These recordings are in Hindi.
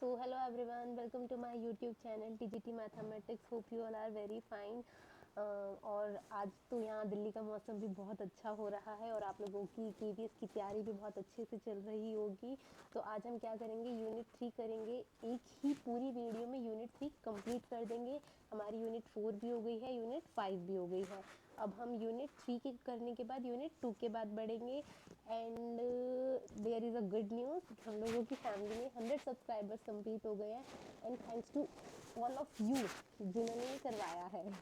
So hello everyone, welcome to my YouTube channel TGT Mathematics. Hope you all are very fine. और आज तो यहाँ दिल्ली का मौसम भी बहुत अच्छा हो रहा है और आप लोगों की केवीएस की तैयारी भी बहुत अच्छे से चल रही होगी। तो आज हम क्या करेंगे, यूनिट 3 करेंगे। एक ही पूरी वीडियो में यूनिट 3 कंप्लीट कर देंगे। हमारी यूनिट 4 भी हो गई है, यूनिट 5 भी हो गई है। अब हम यूनिट 3 के करने के बाद यूनिट 2 के बाद बढ़ेंगे। And there is a good news, हम लोगों की फैमिली में 100 सब्सक्राइबर्स कंप्लीट हो गए हैं। And thanks to all of you जिन्होंने ये करवाया है।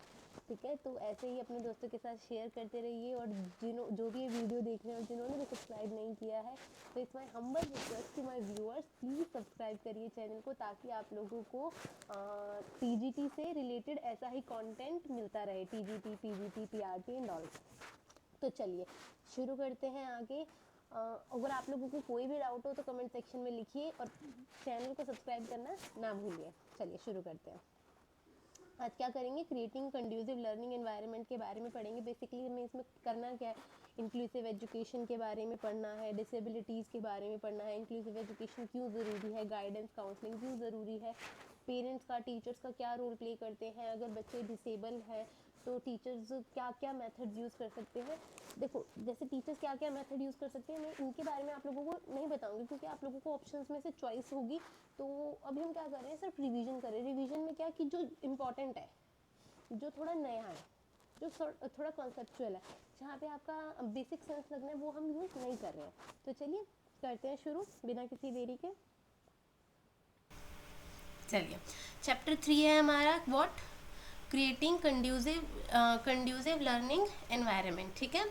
ठीक है, तो ऐसे ही अपने दोस्तों के साथ शेयर करते रहिए। और जो भी ये वीडियो देख रहे हैं और जिन्होंने भी सब्सक्राइब नहीं किया है, तो it's my humble request to my viewers, please subscribe करिए चैनल को, ताकि आप लोगों को टीजीटी से रिलेटेड ऐसा ही कंटेंट मिलता रहे, TGT, PGT, PRT and all. तो चलिए शुरू करते हैं आगे। अगर आप लोगों को कोई भी डाउट हो तो कमेंट सेक्शन में लिखिए और चैनल को सब्सक्राइब करना ना भूलिए। चलिए शुरू करते हैं। आज क्या करेंगे, क्रिएटिंग कंड्यूसिव लर्निंग एनवायरनमेंट के बारे में पढ़ेंगे। बेसिकली हमें इसमें करना क्या है, इंक्लूसिव एजुकेशन के बारे में पढ़ना है, डिसेबिलिटीज़ के बारे में पढ़ना है, इंक्लूसिव एजुकेशन क्यों ज़रूरी है, गाइडेंस काउंसलिंग क्यों ज़रूरी है, पेरेंट्स का, टीचर्स का क्या रोल प्ले करते हैं, अगर बच्चे डिसेबल हैं तो टीचर्स क्या क्या मेथड यूज़ कर सकते हैं। देखो, जैसे टीचर्स क्या क्या मेथड यूज़ कर सकते हैं, मैं इनके बारे में आप लोगों को नहीं बताऊंगी क्योंकि आप लोगों को ऑप्शंस में से चॉइस होगी। तो अभी हम क्या कर रहे हैं, सिर्फ रिवीजन कर रहे हैं। रिवीजन में क्या कि जो इम्पोर्टेंट है, जो थोड़ा नया है, जो थोड़ा कॉन्सेप्चुअल है, जहाँ पे आपका बेसिक सेंस लगना है, वो हम यूज़ नहीं कर रहे हैं। तो चलिए करते हैं शुरू बिना किसी देरी के। चलिए, चैप्टर 3 है हमारा, what, creating conducive learning environment. ठीक है,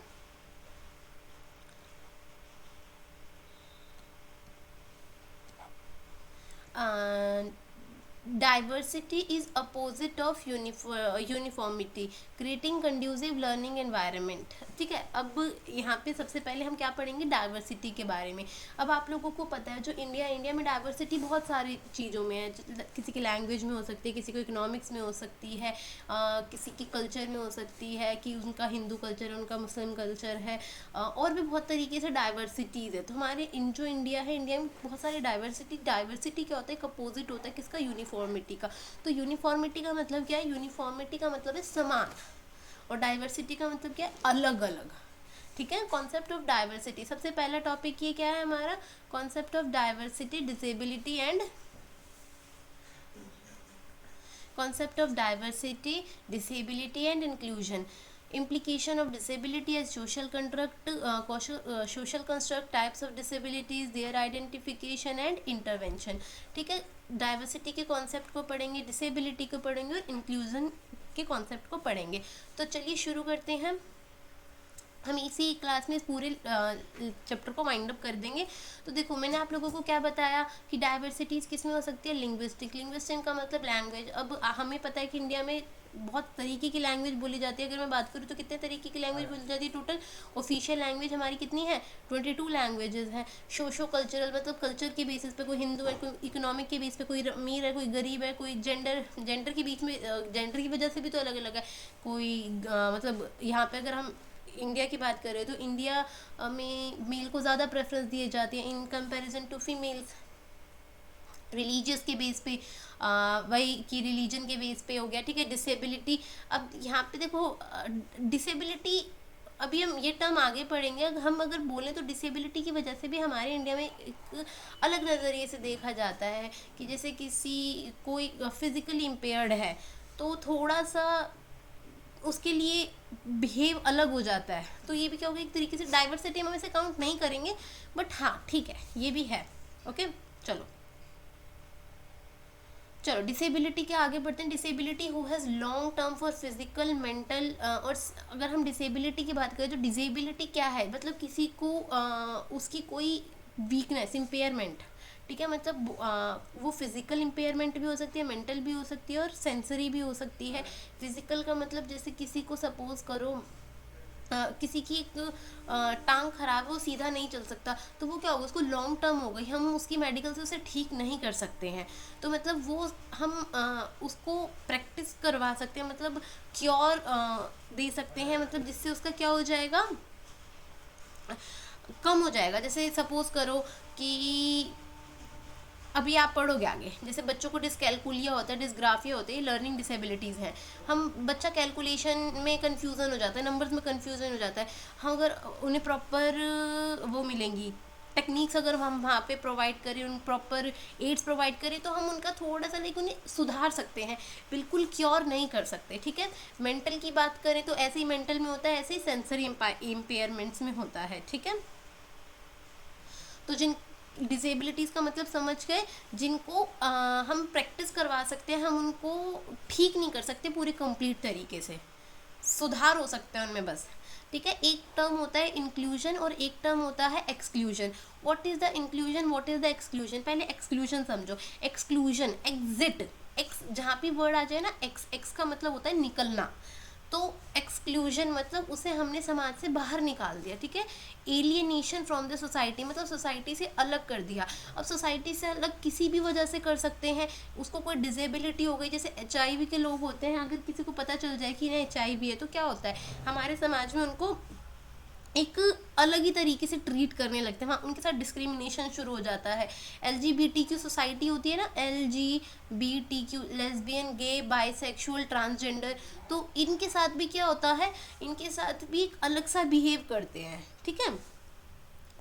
diversity is opposite of uniformity, creating conducive learning environment. ठीक है, अब यहाँ पे सबसे पहले हम क्या पढ़ेंगे, डाइवर्सिटी के बारे में। अब आप लोगों को पता है जो इंडिया में डाइवर्सिटी बहुत सारी चीज़ों में है। किसी की लैंग्वेज में हो सकती है, किसी को इकोनॉमिक्स में हो सकती है, किसी की कल्चर में हो सकती है कि उनका हिंदू कल्चर है, उनका मुस्लिम कल्चर है, और भी बहुत तरीके से डाइवर्सिटीज़ है। तो हमारे जो इंडिया है, इंडिया में बहुत सारी डाइवर्सिटी क्या होता है, एक अपोजिट होता है किसका, यूनिफॉर्मिटी का। तो यूनिफॉर्मिटी का मतलब क्या है, यूनिफॉर्मिटी का मतलब है समान, और डाइवर्सिटी का मतलब क्या है, अलग अलग। ठीक है, कॉन्सेप्ट ऑफ डाइवर्सिटी, सबसे पहला टॉपिक ये क्या है हमारा, concept of diversity, disability and concept of diversity, disability and inclusion, implication of disability as social construct, types of disabilities, their identification and intervention। ठीक है, डाइवर्सिटी के कॉन्सेप्ट को पढ़ेंगे, डिसेबिलिटी को पढ़ेंगे और इंक्लूजन के कॉन्सेप्ट को पढ़ेंगे। तो चलिए शुरू करते हैं। हम इसी क्लास में इस पूरे चैप्टर को वाइंड अप कर देंगे। तो देखो, मैंने आप लोगों को क्या बताया कि डाइवर्सिटीज़ किस में हो सकती है, लिंग्विस्टिक का मतलब लैंग्वेज। अब हमें पता है कि इंडिया में बहुत तरीके की लैंग्वेज बोली जाती है। अगर मैं बात करूँ तो कितने तरीके की लैंग्वेज बोली जाती है, टोटल ऑफिशियल लैंग्वेज हमारी कितनी है, 22 लैंग्वेजेस हैं। सोशो कल्चरल मतलब कल्चर के बेसिस पे, कोई हिंदू है, कोई इकोनॉमिक के बेस पे, कोई अमीर है, कोई गरीब है, कोई जेंडर के बीच में, जेंडर की वजह से भी तो अलग अलग है। कोई मतलब यहाँ पे अगर हम इंडिया की बात करें तो इंडिया में मेल को ज़्यादा प्रेफरेंस दिए जाती है in comparison to females. Religious के बेस पे, वही कि रिलीजन के बेस पे हो गया। ठीक है, डिसेबिलिटी, अब यहाँ पे देखो डिसेबिलिटी, अभी हम ये टर्म आगे पढ़ेंगे। हम अगर बोलें तो डिसेबिलिटी की वजह से भी हमारे इंडिया में एक अलग नज़रिए से देखा जाता है कि जैसे किसी कोई फिजिकली इम्पेयर्ड है तो थोड़ा सा उसके लिए बिहेव अलग हो जाता है। तो ये भी क्या होगा, एक तरीके से डाइवर्सिटी हम इसे काउंट नहीं करेंगे, बट हाँ ठीक है, ये भी है। ओके, चलो डिसेबिलिटी के आगे बढ़ते हैं। Disability who has long term for physical mental, और अगर हम डिसेबिलिटी की बात करें तो डिसेबिलिटी क्या है, मतलब किसी को उसकी कोई वीकनेस, इम्पेयरमेंट। ठीक है, मतलब वो फिजिकल इम्पेयरमेंट भी हो सकती है, मेंटल भी हो सकती है और सेंसरी भी हो सकती है। फिजिकल का मतलब जैसे किसी को सपोज करो किसी की एक टांग खराब है, वो सीधा नहीं चल सकता, तो वो क्या होगा, उसको लॉन्ग टर्म हो गई, हम उसकी मेडिकल से उसे ठीक नहीं कर सकते हैं। तो मतलब वो हम उसको प्रैक्टिस करवा सकते हैं, मतलब क्योर दे सकते हैं, मतलब जिससे उसका क्या हो जाएगा, कम हो जाएगा। जैसे सपोज करो कि अभी आप पढ़ोगे आगे, जैसे बच्चों को डिसकैलकुलिया होता है, डिसग्राफिया होते हैं, लर्निंग डिसेबिलिटीज़ हैं। हम बच्चा कैलकुलेशन में कंफ्यूजन हो जाता है, नंबर्स में कंफ्यूजन हो जाता है। हम अगर उन्हें प्रॉपर वो मिलेंगी टेक्निक्स, अगर हम वहाँ पे प्रोवाइड करें, उन प्रॉपर एड्स प्रोवाइड करें, तो हम उनका थोड़ा सा लाइक उन्हें सुधार सकते हैं, बिल्कुल क्योर नहीं कर सकते। ठीक है, मेंटल की बात करें तो ऐसे ही मेंटल में होता है, ऐसे ही सेंसरी इम्पेयरमेंट्स में होता है। ठीक है, तो जिन डिसेबिलिटीज़ का मतलब समझ गए, जिनको हम प्रैक्टिस करवा सकते हैं, हम उनको ठीक नहीं कर सकते पूरे कंप्लीट तरीके से, सुधार हो सकता है उनमें बस। ठीक है, एक टर्म होता है इंक्लूजन और एक टर्म होता है exclusion. What is the inclusion, what is the exclusion? पहले एक्सक्लूजन समझो। एक्सक्लूजन, एग्जिट, एक्स जहाँ भी वर्ड आ जाए ना, एक्स, एक्स का मतलब होता है निकलना। तो एक्सक्लूजन मतलब उसे हमने समाज से बाहर निकाल दिया। ठीक है, एलियनेशन फ्रॉम द सोसाइटी मतलब सोसाइटी से अलग कर दिया। अब सोसाइटी से अलग किसी भी वजह से कर सकते हैं, उसको कोई डिसेबिलिटी हो गई, जैसे HIV के लोग होते हैं, अगर किसी को पता चल जाए कि ना HIV है, तो क्या होता है हमारे समाज में उनको एक अलग ही तरीके से ट्रीट करने लगते हैं, वहाँ उनके साथ डिस्क्रिमिनेशन शुरू हो जाता है। LGBTQ सोसाइटी होती है ना, LGBTQ, लेस्बियन, गे, बाइसेक्सुअल, ट्रांसजेंडर, तो इनके साथ भी क्या होता है, इनके साथ भी एक अलग सा बिहेव करते हैं। ठीक है,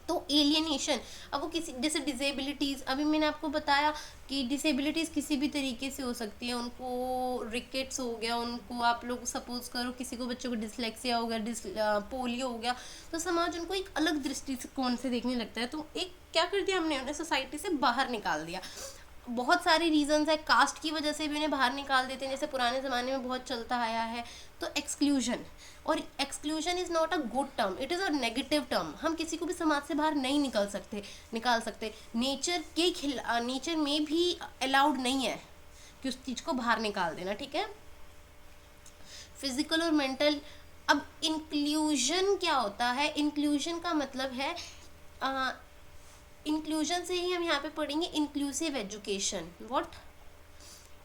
तो एलियनेशन, अब वो किसी जैसे डिसेबिलिटीज़, अभी मैंने आपको बताया कि डिसेबिलिटीज़ किसी भी तरीके से हो सकती है। उनको रिकेट्स हो गया, उनको आप लोग सपोज करो किसी को, बच्चों को डिसलेक्सिया हो गया, पोलियो हो गया, तो समाज उनको एक अलग दृष्टिकोण से देखने लगता है। तो एक क्या कर दिया हमने, उन्हें सोसाइटी से बाहर निकाल दिया। बहुत सारे रीजंस है, कास्ट की वजह से भी उन्हें बाहर निकाल देते हैं, जैसे पुराने ज़माने में बहुत चलता आया है। तो एक्सक्लूजन, और exclusion is not a good term, it is a negative term. हम किसी को भी समाज से बाहर नहीं निकाल सकते। नेचर में भी अलाउड नहीं है कि उस चीज़ को बाहर निकाल देना। ठीक है, फिजिकल और मेंटल। अब इंक्लूजन क्या होता है, इंक्लूजन का मतलब है इंक्लूजन से ही हम यहाँ पे पढ़ेंगे inclusive education. What,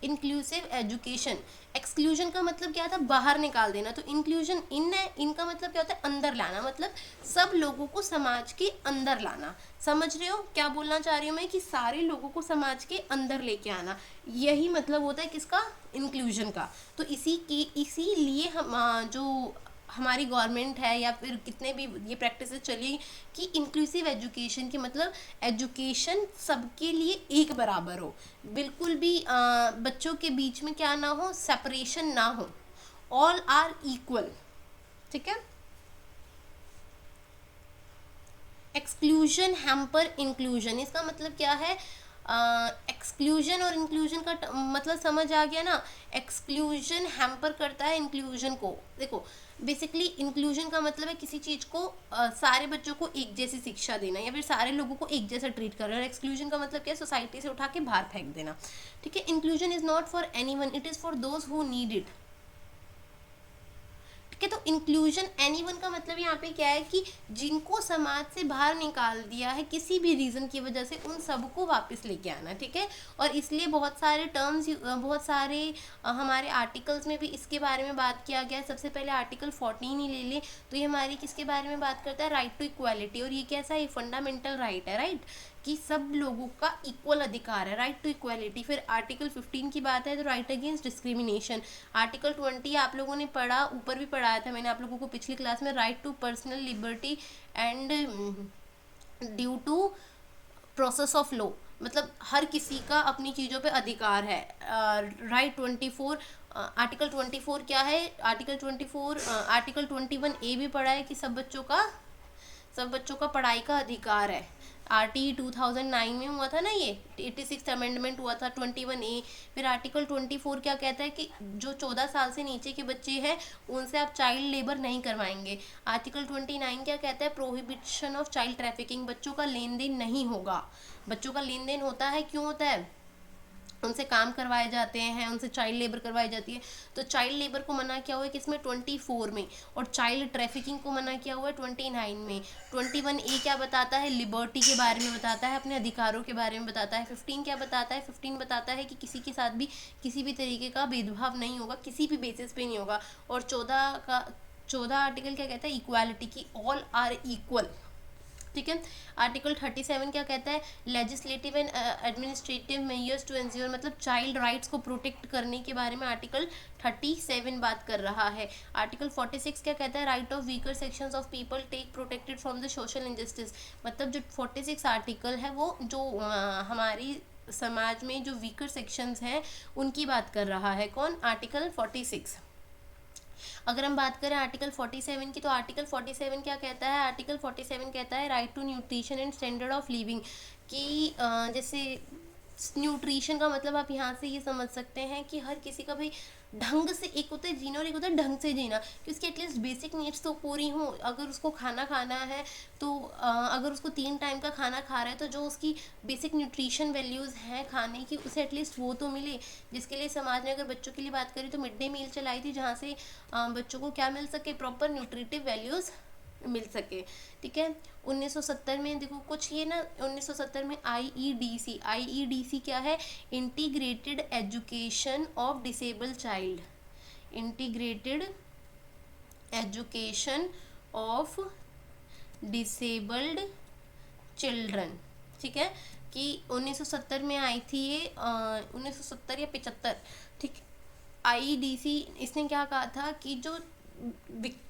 inclusive education. Exclusion का मतलब क्या था, बाहर निकाल देना। तो इंक्लूजन इन है, इनका मतलब क्या होता है, अंदर लाना, मतलब सब लोगों को समाज के अंदर लाना। समझ रहे हो क्या बोलना चाह रही हूँ मैं, कि सारे लोगों को समाज के अंदर लेके आना, यही मतलब होता है किसका, इंक्लूजन का। तो इसीलिए हम जो हमारी गवर्नमेंट है या फिर कितने भी ये प्रैक्टिसेस चली कि इंक्लूसिव एजुकेशन की मतलब एजुकेशन सबके लिए एक बराबर हो, बिल्कुल भी बच्चों के बीच में क्या ना हो, सेपरेशन ना हो, ऑल आर इक्वल। ठीक है, एक्सक्लूजन हैम्पर इंक्लूजन, इसका मतलब क्या है, एक्सक्लूजन और इंक्लूजन का मतलब समझ आ गया ना। एक्सक्लूजन हैम्पर करता है इंक्लूजन को। देखो, बेसिकली इंक्लूजन का मतलब है किसी चीज़ को सारे बच्चों को एक जैसी शिक्षा देना या फिर सारे लोगों को एक जैसा ट्रीट करना। और एक्सक्लूजन का मतलब क्या है, सोसाइटी से उठा के बाहर फेंक देना। ठीक है, inclusion is not for anyone, it is for those who need it. ठीक है, तो इंक्लूजन एनीवन का मतलब यहाँ पे क्या है कि जिनको समाज से बाहर निकाल दिया है किसी भी रीज़न की वजह से, उन सबको वापस लेके आना। ठीक है, और इसलिए बहुत सारे टर्म्स, बहुत सारे हमारे आर्टिकल्स में भी इसके बारे में बात किया गया है। सबसे पहले आर्टिकल 14 ही ले लें तो ये हमारी किसके बारे में बात करता है, राइट टू इक्वालिटी। और ये कैसा है, फंडामेंटल राइट है, राइट, कि सब लोगों का इक्वल अधिकार है, राइट टू इक्वालिटी। फिर आर्टिकल 15 की बात है तो राइट अगेंस्ट डिस्क्रिमिनेशन। आर्टिकल 20 आप लोगों ने पढ़ा, ऊपर भी पढ़ाया था मैंने आप लोगों को पिछली क्लास में, right to personal liberty and due to process of law, मतलब हर किसी का अपनी चीज़ों पे अधिकार है। राइट 24, आर्टिकल 24 क्या है, आर्टिकल 24, आर्टिकल 21A भी पढ़ा है कि सब बच्चों का पढ़ाई का अधिकार है। RT 2009 में हुआ था ना, ये 86 अमेंडमेंट हुआ था 21A। फिर आर्टिकल 24 क्या कहता है कि जो 14 साल से नीचे के बच्चे हैं उनसे आप चाइल्ड लेबर नहीं करवाएंगे। आर्टिकल 29 क्या कहता है, प्रोहिबिशन ऑफ चाइल्ड ट्रैफिकिंग, बच्चों का लेन देन नहीं होगा। बच्चों का लेन देन होता है, क्यों होता है, उनसे काम करवाए जाते हैं, उनसे चाइल्ड लेबर करवाई जाती है। तो चाइल्ड लेबर को मना किया हुआ है किसमें, 24 में, और चाइल्ड ट्रैफिकिंग को मना किया हुआ है 29 में। 21A क्या बताता है, लिबर्टी के बारे में बताता है, अपने अधिकारों के बारे में बताता है। 15 क्या बताता है, 15 बताता है कि किसी के साथ भी किसी भी तरीके का भेदभाव नहीं होगा, किसी भी बेसिस पे नहीं होगा। और 14 आर्टिकल क्या कहता है, इक्वालिटी की, ऑल आर इक्वल। ठीक है। आर्टिकल 37 क्या कहता है, legislative and administrative measures to ensure, मतलब चाइल्ड राइट्स को प्रोटेक्ट करने के बारे में आर्टिकल 37 बात कर रहा है। आर्टिकल 46 क्या कहता है, right of weaker sections of people take protected from the social injustice, मतलब जो 46 आर्टिकल है वो जो हमारी समाज में जो वीकर सेक्शंस हैं उनकी बात कर रहा है। कौन, आर्टिकल 46। अगर हम बात करें आर्टिकल 47 की, तो आर्टिकल 47 क्या कहता है, आर्टिकल 47 कहता है right to nutrition and standard of living, कि जैसे न्यूट्रिशन का मतलब आप यहाँ से ये समझ सकते हैं कि हर किसी का भाई ढंग से, एक होता है जीना और एक होता है ढंग से जीना, कि उसकी एटलीस्ट बेसिक नीड्स तो पूरी हों। अगर उसको खाना खाना है तो अगर उसको 3 टाइम का खाना खा रहा है तो जो उसकी बेसिक न्यूट्रिशन वैल्यूज़ हैं खाने की, उसे एटलीस्ट वो तो मिले। जिसके लिए समाज ने, अगर बच्चों के लिए बात करें तो मिड डे मील चलाई थी, जहाँ से बच्चों को क्या मिल सके, प्रॉपर न्यूट्रिटिव वैल्यूज़ मिल सके। ठीक है। 1970 में देखो कुछ ये ना, 1970 में आईईडीसी क्या है, integrated education of disabled child, integrated education of disabled children. ठीक है, कि 1970 में आई थी ये, 1970 या 75, ठीक। आईईडीसी इसने क्या कहा था कि जो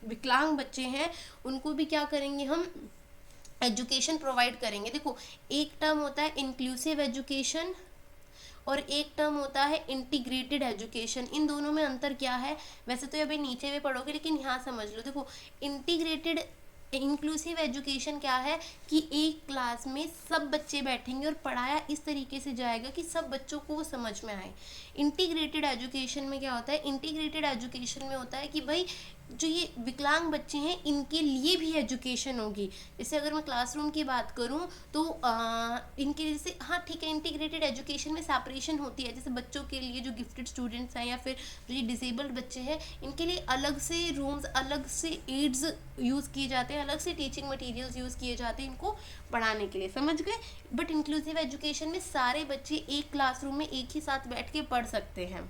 विकलांग बच्चे हैं उनको भी क्या करेंगे, हम एजुकेशन प्रोवाइड करेंगे। देखो एक टर्म होता है इंक्लूसिव एजुकेशन और एक टर्म होता है इंटीग्रेटेड एजुकेशन। इन दोनों में अंतर क्या है, वैसे तो अभी नीचे भी पढ़ोगे लेकिन यहाँ समझ लो। देखो इंटीग्रेटेड इंक्लूसिव एजुकेशन क्या है कि एक क्लास में सब बच्चे बैठेंगे और पढ़ाया इस तरीके से जाएगा कि सब बच्चों को वो समझ में आए। इंटीग्रेटेड एजुकेशन में क्या होता है, इंटीग्रेटेड एजुकेशन में होता है कि भाई जो ये विकलांग बच्चे हैं इनके लिए भी एजुकेशन होगी। जैसे अगर मैं क्लासरूम की बात करूं तो इनके जैसे, हाँ ठीक है, इंटीग्रेटेड एजुकेशन में सेपरेशन होती है। जैसे बच्चों के लिए जो गिफ्टेड स्टूडेंट्स हैं या फिर जो ये डिसेबल्ड बच्चे हैं, इनके लिए अलग से रूम्स, अलग से एड्स यूज़ किए जाते हैं, अलग से टीचिंग मटीरियल्स यूज़ किए जाते हैं इनको पढ़ाने के लिए, समझ गए। बट इंक्लूसिव एजुकेशन में सारे बच्चे एक क्लासरूम में एक ही साथ बैठ के पढ़ सकते हैं।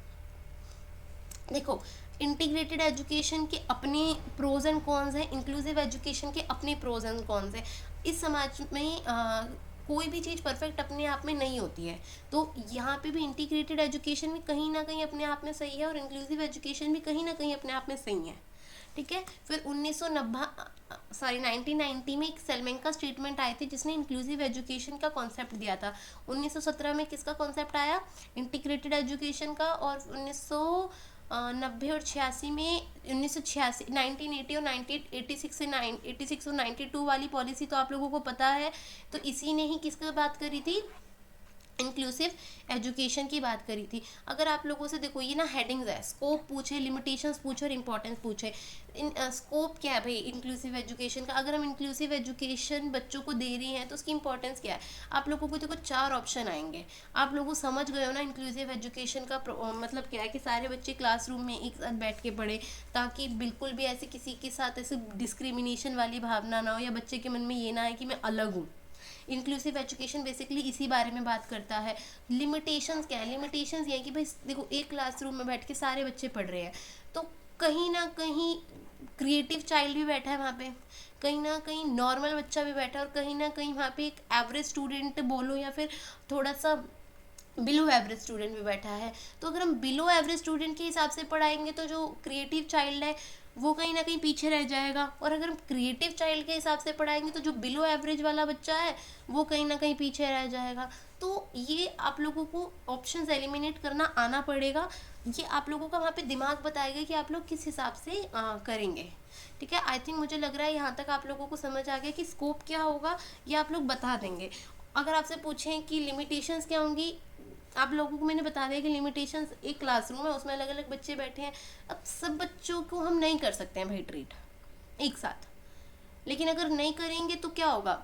देखो इंटीग्रेटेड एजुकेशन के अपने प्रोज एंड कॉन्स हैं, इंक्लूसिव एजुकेशन के अपने प्रोज एंड कॉन्स हैं। इस समाज में कोई भी चीज़ परफेक्ट अपने आप में नहीं होती है, तो यहाँ पे भी इंटीग्रेटेड एजुकेशन भी कहीं ना कहीं अपने आप में सही है और इंक्लूसिव एजुकेशन भी कहीं ना कहीं अपने आप में सही है। ठीक है। फिर 1990 में एक सेलमेंका स्टेटमेंट आई थी जिसने इंक्लूसिव एजुकेशन का कॉन्सेप्ट दिया था। 1917 में किसका कॉन्सेप्ट आया, इंटीग्रेटेड एजुकेशन का। और 1990 और 86 में 1986 1980 और 1986 से 86 और 92 वाली पॉलिसी तो आप लोगों को पता है। तो इसी ने ही किसकी बात करी थी, इंक्लूसिव एजुकेशन की बात करी थी। अगर आप लोगों से देखो ये ना हेडिंग्स है, स्कोप पूछे, लिमिटेशंस पूछे और इंपॉर्टेंस पूछे। स्कोप क्या है भाई इंक्लूसिव एजुकेशन का, अगर हम इंक्लूसिव एजुकेशन बच्चों को दे रहे हैं तो उसकी इंपॉर्टेंस क्या है। आप लोगों को देखो 4 ऑप्शन आएंगे, आप लोगों समझ गए हो ना इंक्लूसिव एजुकेशन का मतलब क्या है, कि सारे बच्चे क्लासरूम में एक साथ बैठ के पढ़े, ताकि बिल्कुल भी ऐसे किसी के साथ ऐसे डिस्क्रिमिनेशन वाली भावना ना हो या बच्चे के मन में ये ना है कि मैं अलग हूँ। इंक्लूसिव एजुकेशन बेसिकली इसी बारे में बात करता है। लिमिटेशंस क्या है, लिमिटेशंस ये है कि भाई देखो एक क्लासरूम में बैठ के सारे बच्चे पढ़ रहे हैं, तो कहीं ना कहीं क्रिएटिव चाइल्ड भी बैठा है वहाँ पे, कहीं ना कहीं नॉर्मल बच्चा भी बैठा है और कहीं ना कहीं वहाँ पे एक एवरेज स्टूडेंट बोलो या फिर थोड़ा सा बिलो एवरेज स्टूडेंट भी बैठा है। तो अगर हम बिलो एवरेज स्टूडेंट के हिसाब से पढ़ाएंगे तो जो क्रिएटिव चाइल्ड है वो कहीं ना कहीं पीछे रह जाएगा, और अगर हम क्रिएटिव चाइल्ड के हिसाब से पढ़ाएंगे तो जो बिलो एवरेज वाला बच्चा है वो कहीं ना कहीं पीछे रह जाएगा। तो ये आप लोगों को ऑप्शंस एलिमिनेट करना आना पड़ेगा। ये आप लोगों का वहाँ पे दिमाग बताएगा कि आप लोग किस हिसाब से करेंगे। ठीक है, आई थिंक मुझे लग रहा है यहाँ तक आप लोगों को समझ आ गया कि स्कोप क्या होगा, ये आप लोग बता देंगे। अगर आपसे पूछें कि लिमिटेशंस क्या होंगी, आप लोगों को मैंने बता दिया कि लिमिटेशंस, एक क्लासरूम है उसमें अलग अलग बच्चे बैठे हैं, अब सब बच्चों को हम नहीं कर सकते हैं भाई ट्रीट एक साथ, लेकिन अगर नहीं करेंगे तो क्या होगा,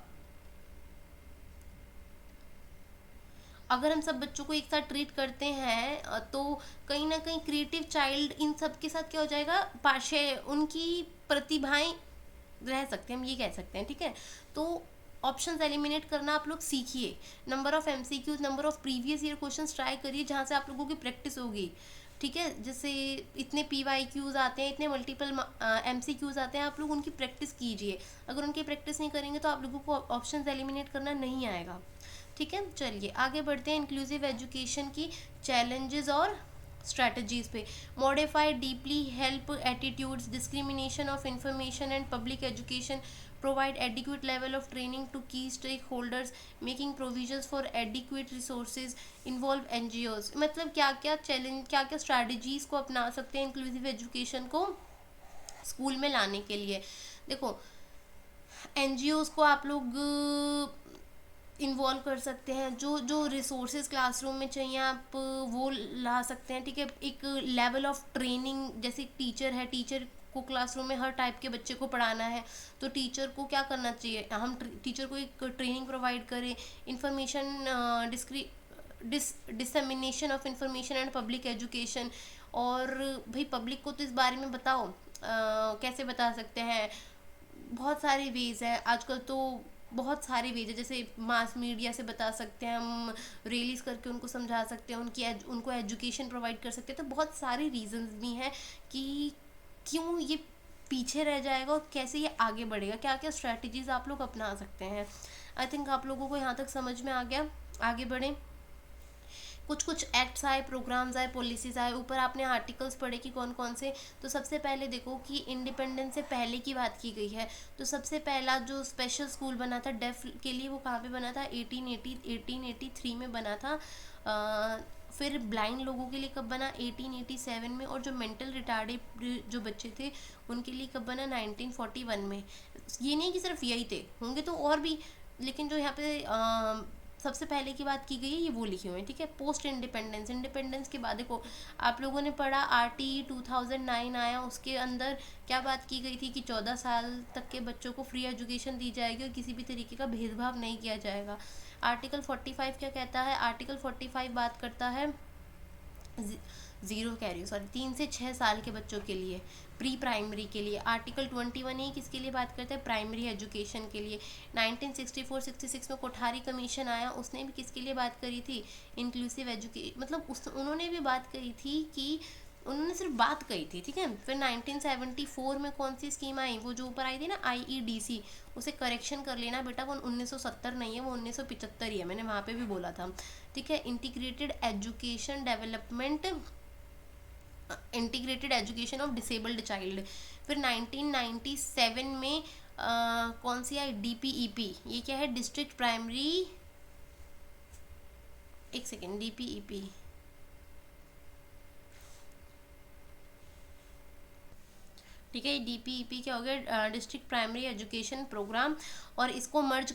अगर हम सब बच्चों को एक साथ ट्रीट करते हैं तो कहीं ना कहीं क्रिएटिव चाइल्ड इन सब के साथ क्या हो जाएगा, पाशे उनकी प्रतिभाएं रह सकते हैं, हम ये कह सकते हैं। ठीक है, तो ऑप्शंस एलिमिनेट करना आप लोग सीखिए, number of MCQs, number of previous year questions try करिए जहाँ से आप लोगों की प्रैक्टिस होगी, ठीक है। जैसे इतने पीवाईक्यूज आते हैं, इतने मल्टीपल एमसीक्यूज आते हैं, आप लोग उनकी प्रैक्टिस कीजिए। अगर उनकी प्रैक्टिस नहीं करेंगे तो आप लोगों को ऑप्शंस एलिमिनेट करना नहीं आएगा, ठीक है। चलिए आगे बढ़ते हैं इंक्लूसिव एजुकेशन की चैलेंजेस और स्ट्रैटेजीज पे। Modify deeply help attitudes, discrimination of information and public education, provide adequate level of training to key stakeholders, making provisions for adequate resources, involve NGOs। मतलब क्या क्या चैलेंज, क्या क्या स्ट्रैटेजीज को अपना सकते हैं इंक्लूसिव एजुकेशन को स्कूल में लाने के लिए। देखो NGOs को आप लोग इन्वॉल्व कर सकते हैं, जो जो रिसोर्सेज क्लासरूम में चाहिए आप वो ला सकते हैं, ठीक है। एक लेवल ऑफ ट्रेनिंग, जैसे टीचर है, टीचर को क्लासरूम में हर टाइप के बच्चे को पढ़ाना है, तो टीचर को क्या करना चाहिए, हम टीचर को एक ट्रेनिंग प्रोवाइड करें, information dissemination of information and public education. और भाई पब्लिक को तो इस बारे में बताओ, कैसे बता सकते हैं, बहुत सारे वेज है आजकल तो, बहुत सारे वेज है, जैसे मास मीडिया से बता सकते हैं हम, रैलीज करके उनको समझा सकते हैं, उनको एजुकेशन प्रोवाइड कर सकते हैं। तो बहुत सारे रीजंस भी हैं कि क्यों ये पीछे रह जाएगा और कैसे ये आगे बढ़ेगा, क्या क्या स्ट्रैटेजीज आप लोग अपना सकते हैं। आई थिंक आप लोगों को यहाँ तक समझ में आ गया। आगे बढ़ें। कुछ कुछ एक्ट्स आए, प्रोग्राम्स आए, पॉलिसीज आए, ऊपर आपने आर्टिकल्स पढ़े कि कौन कौन से। तो सबसे पहले देखो कि इंडिपेंडेंस से पहले की बात की गई है, तो सबसे पहला जो स्पेशल स्कूल बना था डेफ के लिए, वो कहाँ पे बना था, 1883 में बना था। फिर ब्लाइंड लोगों के लिए कब बना, 1887 में। और जो मेंटल रिटार्डेड जो बच्चे थे उनके लिए कब बना, 1941 में। ये नहीं कि सिर्फ यही थे, होंगे तो और भी, लेकिन जो यहाँ पे सबसे पहले की बात की गई है ये वो लिखे हुए हैं, ठीक है। पोस्ट इंडिपेंडेंस, इंडिपेंडेंस के बाद देखो आप लोगों ने पढ़ा RTE 2009 आया, उसके अंदर क्या बात की गई थी कि 14 साल तक के बच्चों को फ्री एजुकेशन दी जाएगी और किसी भी तरीके का भेदभाव नहीं किया जाएगा। आर्टिकल 45 क्या कहता है, आर्टिकल 45 बात करता है ज़ीरो कह रही हूँ सॉरी, 3 से 6 साल के बच्चों के लिए, प्री प्राइमरी के लिए। आर्टिकल 21 किसके लिए बात करते हैं, प्राइमरी एजुकेशन के लिए। 1964-66 में कोठारी कमीशन आया, उसने भी किसके लिए बात करी थी, इंक्लूसिव एजुकेशन, मतलब उन्होंने भी बात करी थी कि उन्होंने सिर्फ बात कही थी, ठीक है। फिर 1974 में कौन सी स्कीम आई, वो जो ऊपर आई थी ना IEDC, उसे करेक्शन कर लेना बेटा, वो 1970 नहीं है, वो 1975 ही है, मैंने वहाँ पे भी बोला था, ठीक है। Integrated education development, integrated education of disabled child. फिर 1997 में कौन सी आई, DPEP, ये क्या है, डिस्ट्रिक्ट प्राइमरी, एक सेकेंड, DPEP ठीक है। DPEP क्या हो गया, डिस्ट्रिक्ट प्राइमरी एजुकेशन प्रोग्राम। और इसको मर्ज,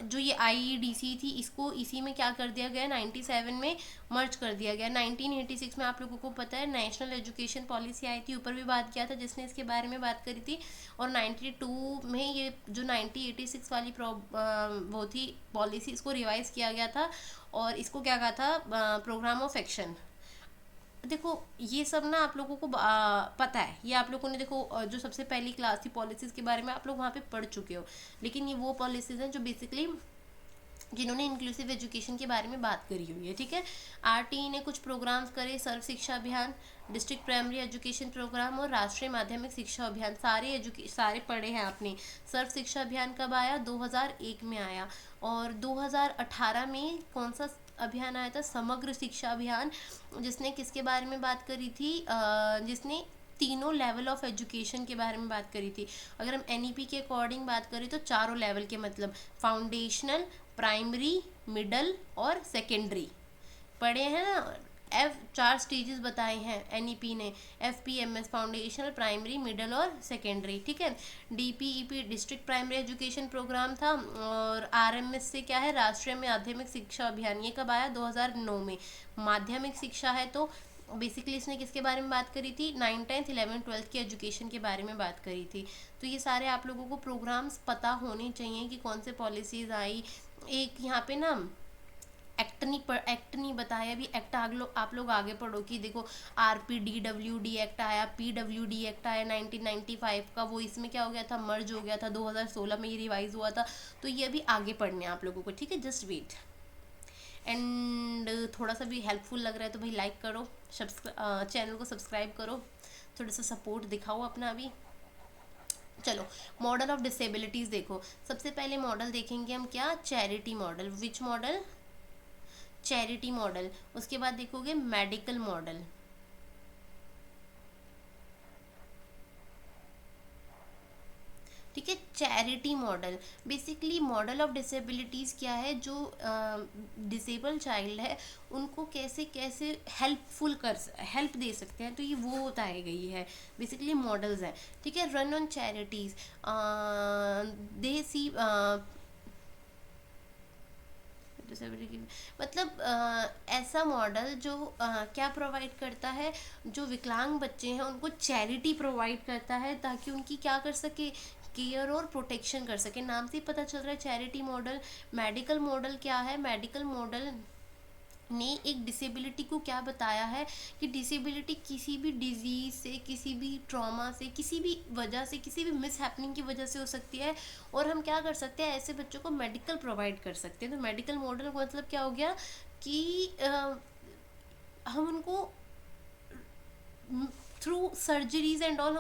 जो ये IEDC थी इसको इसी में क्या कर दिया गया, 97 में मर्ज कर दिया गया। 1986 में आप लोगों को पता है नेशनल एजुकेशन पॉलिसी आई थी, ऊपर भी बात किया था जिसने इसके बारे में बात करी थी। और 92 में ये जो 1986 वाली वो थी पॉलिसी, इसको रिवाइज किया गया था और इसको क्या कहा था, प्रोग्राम ऑफ एक्शन। देखो ये सब ना आप लोगों को पता है, ये आप लोगों ने देखो जो सबसे पहली क्लास थी पॉलिसीज़ के बारे में आप लोग वहाँ पे पढ़ चुके हो, लेकिन ये वो पॉलिसीज़ हैं जो बेसिकली जिन्होंने इंक्लूसिव एजुकेशन के बारे में बात करी हुई है, ठीक है। RTE ने कुछ प्रोग्राम्स करे, सर्व शिक्षा अभियान, डिस्ट्रिक्ट प्राइमरी एजुकेशन प्रोग्राम और राष्ट्रीय माध्यमिक शिक्षा अभियान, सारे पढ़े हैं आपने। सर्व शिक्षा अभियान कब आया, 2001 में आया। और 2018 में कौन सा अभियान आया था, समग्र शिक्षा अभियान, जिसने किसके बारे में बात करी थी, जिसने तीनों लेवल ऑफ एजुकेशन के बारे में बात करी थी। अगर हम NEP के अकॉर्डिंग बात करें तो चारों लेवल के, मतलब फाउंडेशनल, प्राइमरी, मिडल और सेकेंडरी पढ़े हैं ना। 4 स्टेजेस बताए हैं NEP ने, FPMS फाउंडेशनल, प्राइमरी, मिडल और सेकेंडरी, ठीक है। DPEP district primary education program था। और RMS से क्या है, राष्ट्रीय माध्यमिक शिक्षा अभियान, ये कब आया, 2009 में। माध्यमिक शिक्षा है तो बेसिकली इसने किसके बारे में बात करी थी, 9th 10th 11th 12th की एजुकेशन के बारे में बात करी थी। तो ये सारे आप लोगों को प्रोग्राम्स पता होने चाहिए कि कौन से पॉलिसीज़ आई। एक यहाँ पे ना एक्ट नहीं बताया, अभी एक्ट आप लोग आगे पढ़ो कि देखो RPDWD एक्ट आया, PWD एक्ट आया 1995 का, वो इसमें क्या हो गया था, मर्ज हो गया था, 2016 में ये रिवाइज हुआ था। तो ये अभी आगे पढ़ने हैं आप लोगों को, ठीक है, जस्ट वेट। एंड थोड़ा सा भी हेल्पफुल लग रहा है तो भाई लाइक करो, चैनल को सब्सक्राइब करो, थोड़ा सा सपोर्ट दिखाओ अपना अभी। चलो, मॉडल ऑफ डिसेबिलिटीज़ देखो, सबसे पहले मॉडल देखेंगे हम क्या, charity model. Which model, charity model. उसके बाद देखोगे मेडिकल मॉडल, ठीक है, charity model. Basically model of disabilities क्या है, जो डिसेबल चाइल्ड है उनको कैसे कैसे हेल्प दे सकते हैं, तो ये वो बताई गई है, बेसिकली मॉडल्स हैं, ठीक है। Run on charities, they see disability मतलब ऐसा मॉडल जो क्या प्रोवाइड करता है, जो विकलांग बच्चे हैं उनको चैरिटी प्रोवाइड करता है ताकि उनकी क्या कर सके, केयर और प्रोटेक्शन कर सके। नाम से ही पता चल रहा है चैरिटी मॉडल। मेडिकल मॉडल क्या है, मेडिकल मॉडल ने एक डिसेबिलिटी को क्या बताया है कि डिसेबिलिटी किसी भी डिजीज से, किसी भी ट्रॉमा से, किसी भी वजह से, किसी भी मिस हैपनिंग की वजह से हो सकती है, और हम क्या कर सकते हैं, ऐसे बच्चों को मेडिकल प्रोवाइड कर सकते हैं। तो मेडिकल मॉडल का मतलब क्या हो गया कि हम उनको थ्रू सर्जरीज एंड ऑल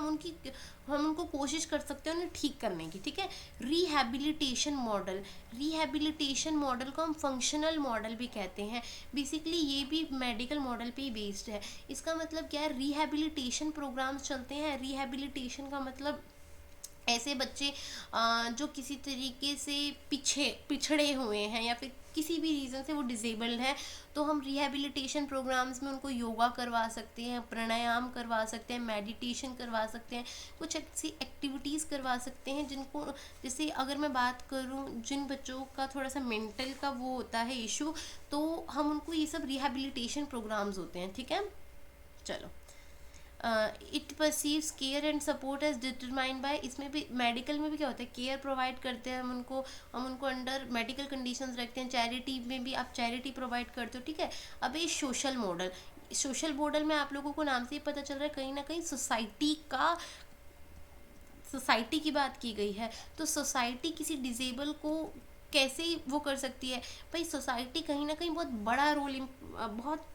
हम उनको कोशिश कर सकते हैं उन्हें ठीक करने की, ठीक है। रिहैबिलिटेशन मॉडल, रिहैबिलिटेशन मॉडल को हम फंक्शनल मॉडल भी कहते हैं। बेसिकली ये भी मेडिकल मॉडल पे ही बेस्ड है। इसका मतलब क्या है, रिहैबिलिटेशन प्रोग्राम्स चलते हैं। रिहैबिलिटेशन का मतलब ऐसे बच्चे जो किसी तरीके से पिछड़े हुए हैं या फिर किसी भी रीज़न से वो डिसेबल्ड है, तो हम रिहैबिलिटेशन प्रोग्राम्स में उनको योगा करवा सकते हैं, प्राणायाम करवा सकते हैं, मेडिटेशन करवा सकते हैं, कुछ ऐसी एक्टिविटीज़ करवा सकते हैं जिनको, जैसे अगर मैं बात करूं जिन बच्चों का थोड़ा सा मेंटल का वो होता है इशू, तो हम उनको ये सब रिहैबिलिटेशन प्रोग्राम्स होते हैं, ठीक है। चलो, it perceives care and support as determined by, इसमें भी मेडिकल में भी क्या होता है, केयर प्रोवाइड करते हैं हम उनको अंडर मेडिकल कंडीशंस रखते हैं। चैरिटी में भी आप चैरिटी प्रोवाइड करते हो, ठीक है। अब ये सोशल मॉडल, सोशल मॉडल में आप लोगों को नाम से ही पता चल रहा है कहीं ना कहीं सोसाइटी की बात की गई है। तो सोसाइटी किसी डिसेबल को कैसे वो कर सकती है, भाई सोसाइटी कहीं ना कहीं बहुत बड़ा रोल, बहुत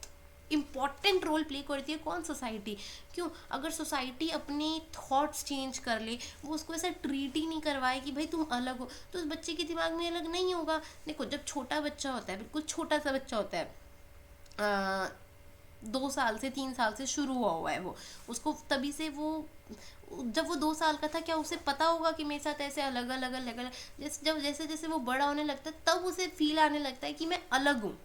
इम्पॉर्टेंट रोल प्ले करती है। कौन, सोसाइटी। क्यों, अगर सोसाइटी अपने थॉट्स चेंज कर ले, वो उसको ऐसा ट्रीट ही नहीं करवाए कि भाई तुम अलग हो, तो उस बच्चे के दिमाग में अलग नहीं होगा। देखो, जब छोटा बच्चा होता है, बिल्कुल छोटा सा बच्चा होता है, 2 साल से 3 साल से शुरू हुआ है वो, उसको तभी से वो, जब वो 2 साल का था, क्या उसे पता होगा कि मेरे साथ ऐसे अलग अलग अलग अलग, जैसे जैसे वो बड़ा होने लगता है तब उसे फील आने लगता है कि मैं अलग हूँ।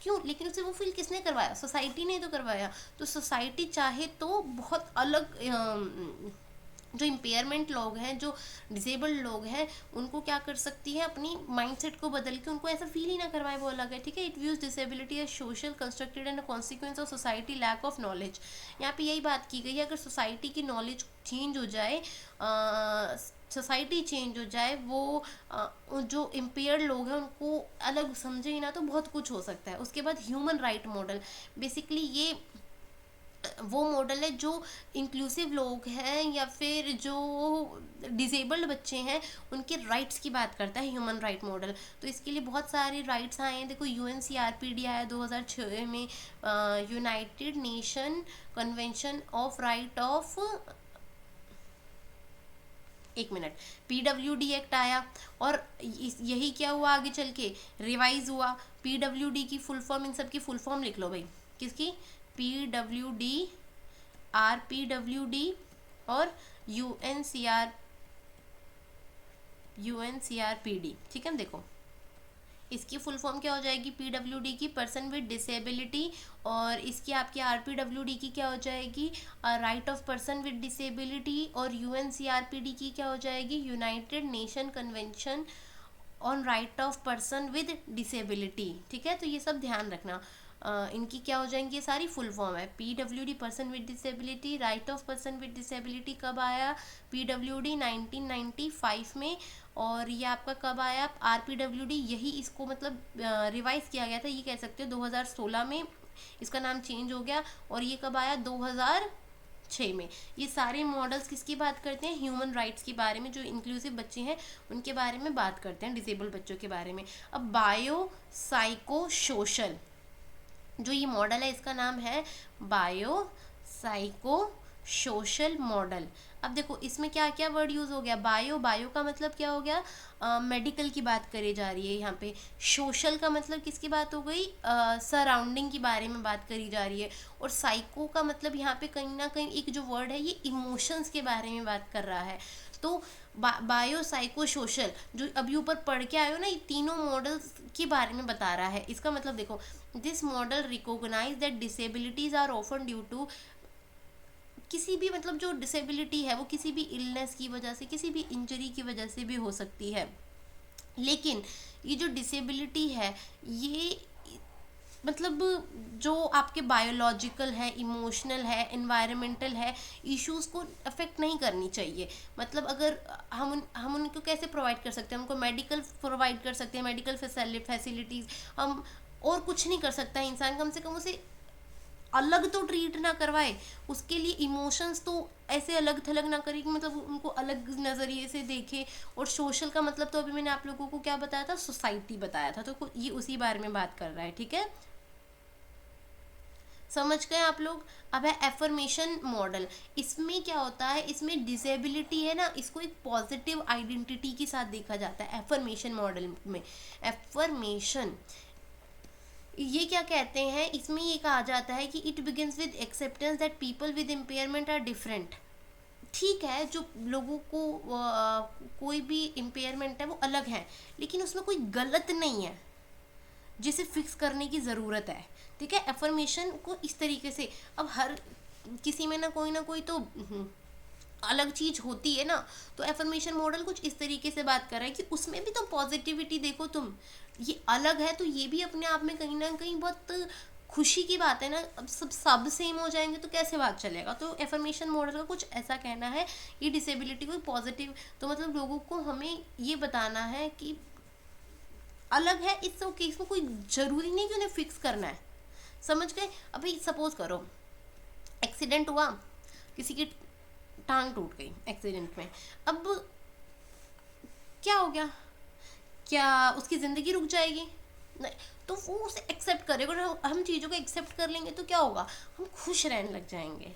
क्यों, लेकिन उसे वो फील किसने करवाया, सोसाइटी ने तो करवाया। तो सोसाइटी चाहे तो बहुत अलग, जो इम्पेयरमेंट लोग हैं, जो डिसेबल्ड लोग हैं, उनको क्या कर सकती है, अपनी माइंडसेट को बदल के उनको ऐसा फील ही ना करवाए वो अलग है, ठीक है। It views disability as social constructed and a consequence of society lack of knowledge. यहाँ पे यही बात की गई है, अगर सोसाइटी की नॉलेज चेंज हो जाए, सोसाइटी चेंज हो जाए, वो जो इम्पेयर्ड लोग हैं उनको अलग समझे ही ना, तो बहुत कुछ हो सकता है। उसके बाद ह्यूमन राइट मॉडल, बेसिकली ये वो मॉडल है जो इंक्लूसिव लोग हैं या फिर जो डिसेबल्ड बच्चे हैं उनके राइट्स की बात करता है, ह्यूमन राइट मॉडल। तो इसके लिए बहुत सारे राइट्स आए हैं। देखो, UNCRPD आया 2006 में, United nation convention of right of, एक मिनट, PWD एक्ट आया, और यही क्या हुआ आगे चल के, रिवाइज हुआ। PWD की फुल फॉर्म, इन सब की फुल फॉर्म लिख लो भाई, किसकी, PWD, RPWD और UNCRPD, ठीक है। देखो, इसकी फुल फॉर्म क्या हो जाएगी, PWD की पर्सन विद डिसेबिलिटी, और इसकी आपकी RPWD की क्या हो जाएगी, right of person with disability, और UNCRPD की क्या हो जाएगी, United nation convention on right of person with disability, ठीक है। तो ये सब ध्यान रखना। इनकी क्या हो जाएंगी, ये सारी फुल फॉर्म है। PWD person with disability, right of person with disability कब आया, PWD 1995 में। और ये आपका कब आया, RPWD, यही इसको मतलब रिवाइज किया गया था, ये कह सकते हो 2016 में इसका नाम चेंज हो गया। और ये कब आया, 2006 में। ये सारे मॉडल्स किसकी बात करते हैं, ह्यूमन राइट्स के बारे में, जो इंक्लूसिव बच्चे हैं उनके बारे में बात करते हैं, डिसेबल बच्चों के बारे में। अब बायो साइको सोशल जो ये मॉडल है, इसका नाम है बायो साइको सोशल मॉडल। अब देखो इसमें क्या क्या वर्ड यूज़ हो गया, बायो का मतलब क्या हो गया, मेडिकल की बात करी जा रही है यहाँ पे। सोशल का मतलब किसकी बात हो गई, सराउंडिंग के बारे में बात करी जा रही है। और साइको का मतलब यहाँ पे कहीं ना कहीं एक जो वर्ड है, ये इमोशंस के बारे में बात कर रहा है। तो बायो साइको सोशल जो अभी ऊपर पढ़ के आए हो ना, ये तीनों मॉडल्स के बारे में बता रहा है। इसका मतलब देखो, this model recognise that disabilities are often due to, किसी भी मतलब जो डिसेबिलिटी है वो किसी भी इलनेस की वजह से, किसी भी इंजरी की वजह से भी हो सकती है। लेकिन ये जो डिसेबिलिटी है, ये मतलब जो आपके बायोलॉजिकल है, इमोशनल है, एनवायरमेंटल है, इश्यूज़ को अफेक्ट नहीं करनी चाहिए। मतलब अगर हम उनको कैसे प्रोवाइड कर सकते हैं, उनको मेडिकल प्रोवाइड कर सकते हैं, मेडिकल फैसिलिटीज़। हम और कुछ नहीं कर सकता है इंसान, कम से कम उसे अलग तो ट्रीट ना करवाए, उसके लिए इमोशंस तो ऐसे अलग थलग ना करे कि मतलब उनको अलग नज़रिए से देखे। और सोशल का मतलब तो अभी मैंने आप लोगों को क्या बताया था, सोसाइटी बताया था, तो ये उसी बारे में बात कर रहा है। ठीक है, समझ गए आप लोग। अब है एफर्मेशन मॉडल। इसमें क्या होता है, इसमें डिसेबिलिटी है ना, इसको एक पॉजिटिव आइडेंटिटी के साथ देखा जाता है एफर्मेशन मॉडल में। एफर्मेशन ये क्या कहते हैं, इसमें ये कहा जाता है कि it begins with acceptance that people with impairment are different. ठीक है, जो लोगों को कोई भी इम्पेयरमेंट है वो अलग है, लेकिन उसमें कोई गलत नहीं है जिसे फिक्स करने की ज़रूरत है। ठीक है, एफर्मेशन को इस तरीके से, अब हर किसी में ना कोई तो अलग चीज़ होती है ना, तो एफर्मेशन मॉडल कुछ इस तरीके से बात कर रहा है कि उसमें भी तो पॉजिटिविटी देखो तुम, ये अलग है तो ये भी अपने आप में कहीं ना कहीं बहुत खुशी की बात है ना। अब सब सेम हो जाएंगे तो कैसे बात चलेगा। तो एफर्मेशन मॉडल का कुछ ऐसा कहना है, ये डिसेबिलिटी को पॉजिटिव, तो मतलब लोगों को हमें ये बताना है कि अलग है, इट्स ओके, इसमें कोई ज़रूरी नहीं कि उन्हें फिक्स करना है। समझ गए। अभी सपोज करो एक्सीडेंट हुआ, किसी की टांग टूट गई एक्सीडेंट में, अब क्या हो गया, क्या उसकी ज़िंदगी रुक जाएगी, नहीं। तो वो उसे एक्सेप्ट करेगा, और हम चीज़ों को एक्सेप्ट कर लेंगे तो क्या होगा, हम खुश रहने लग जाएंगे।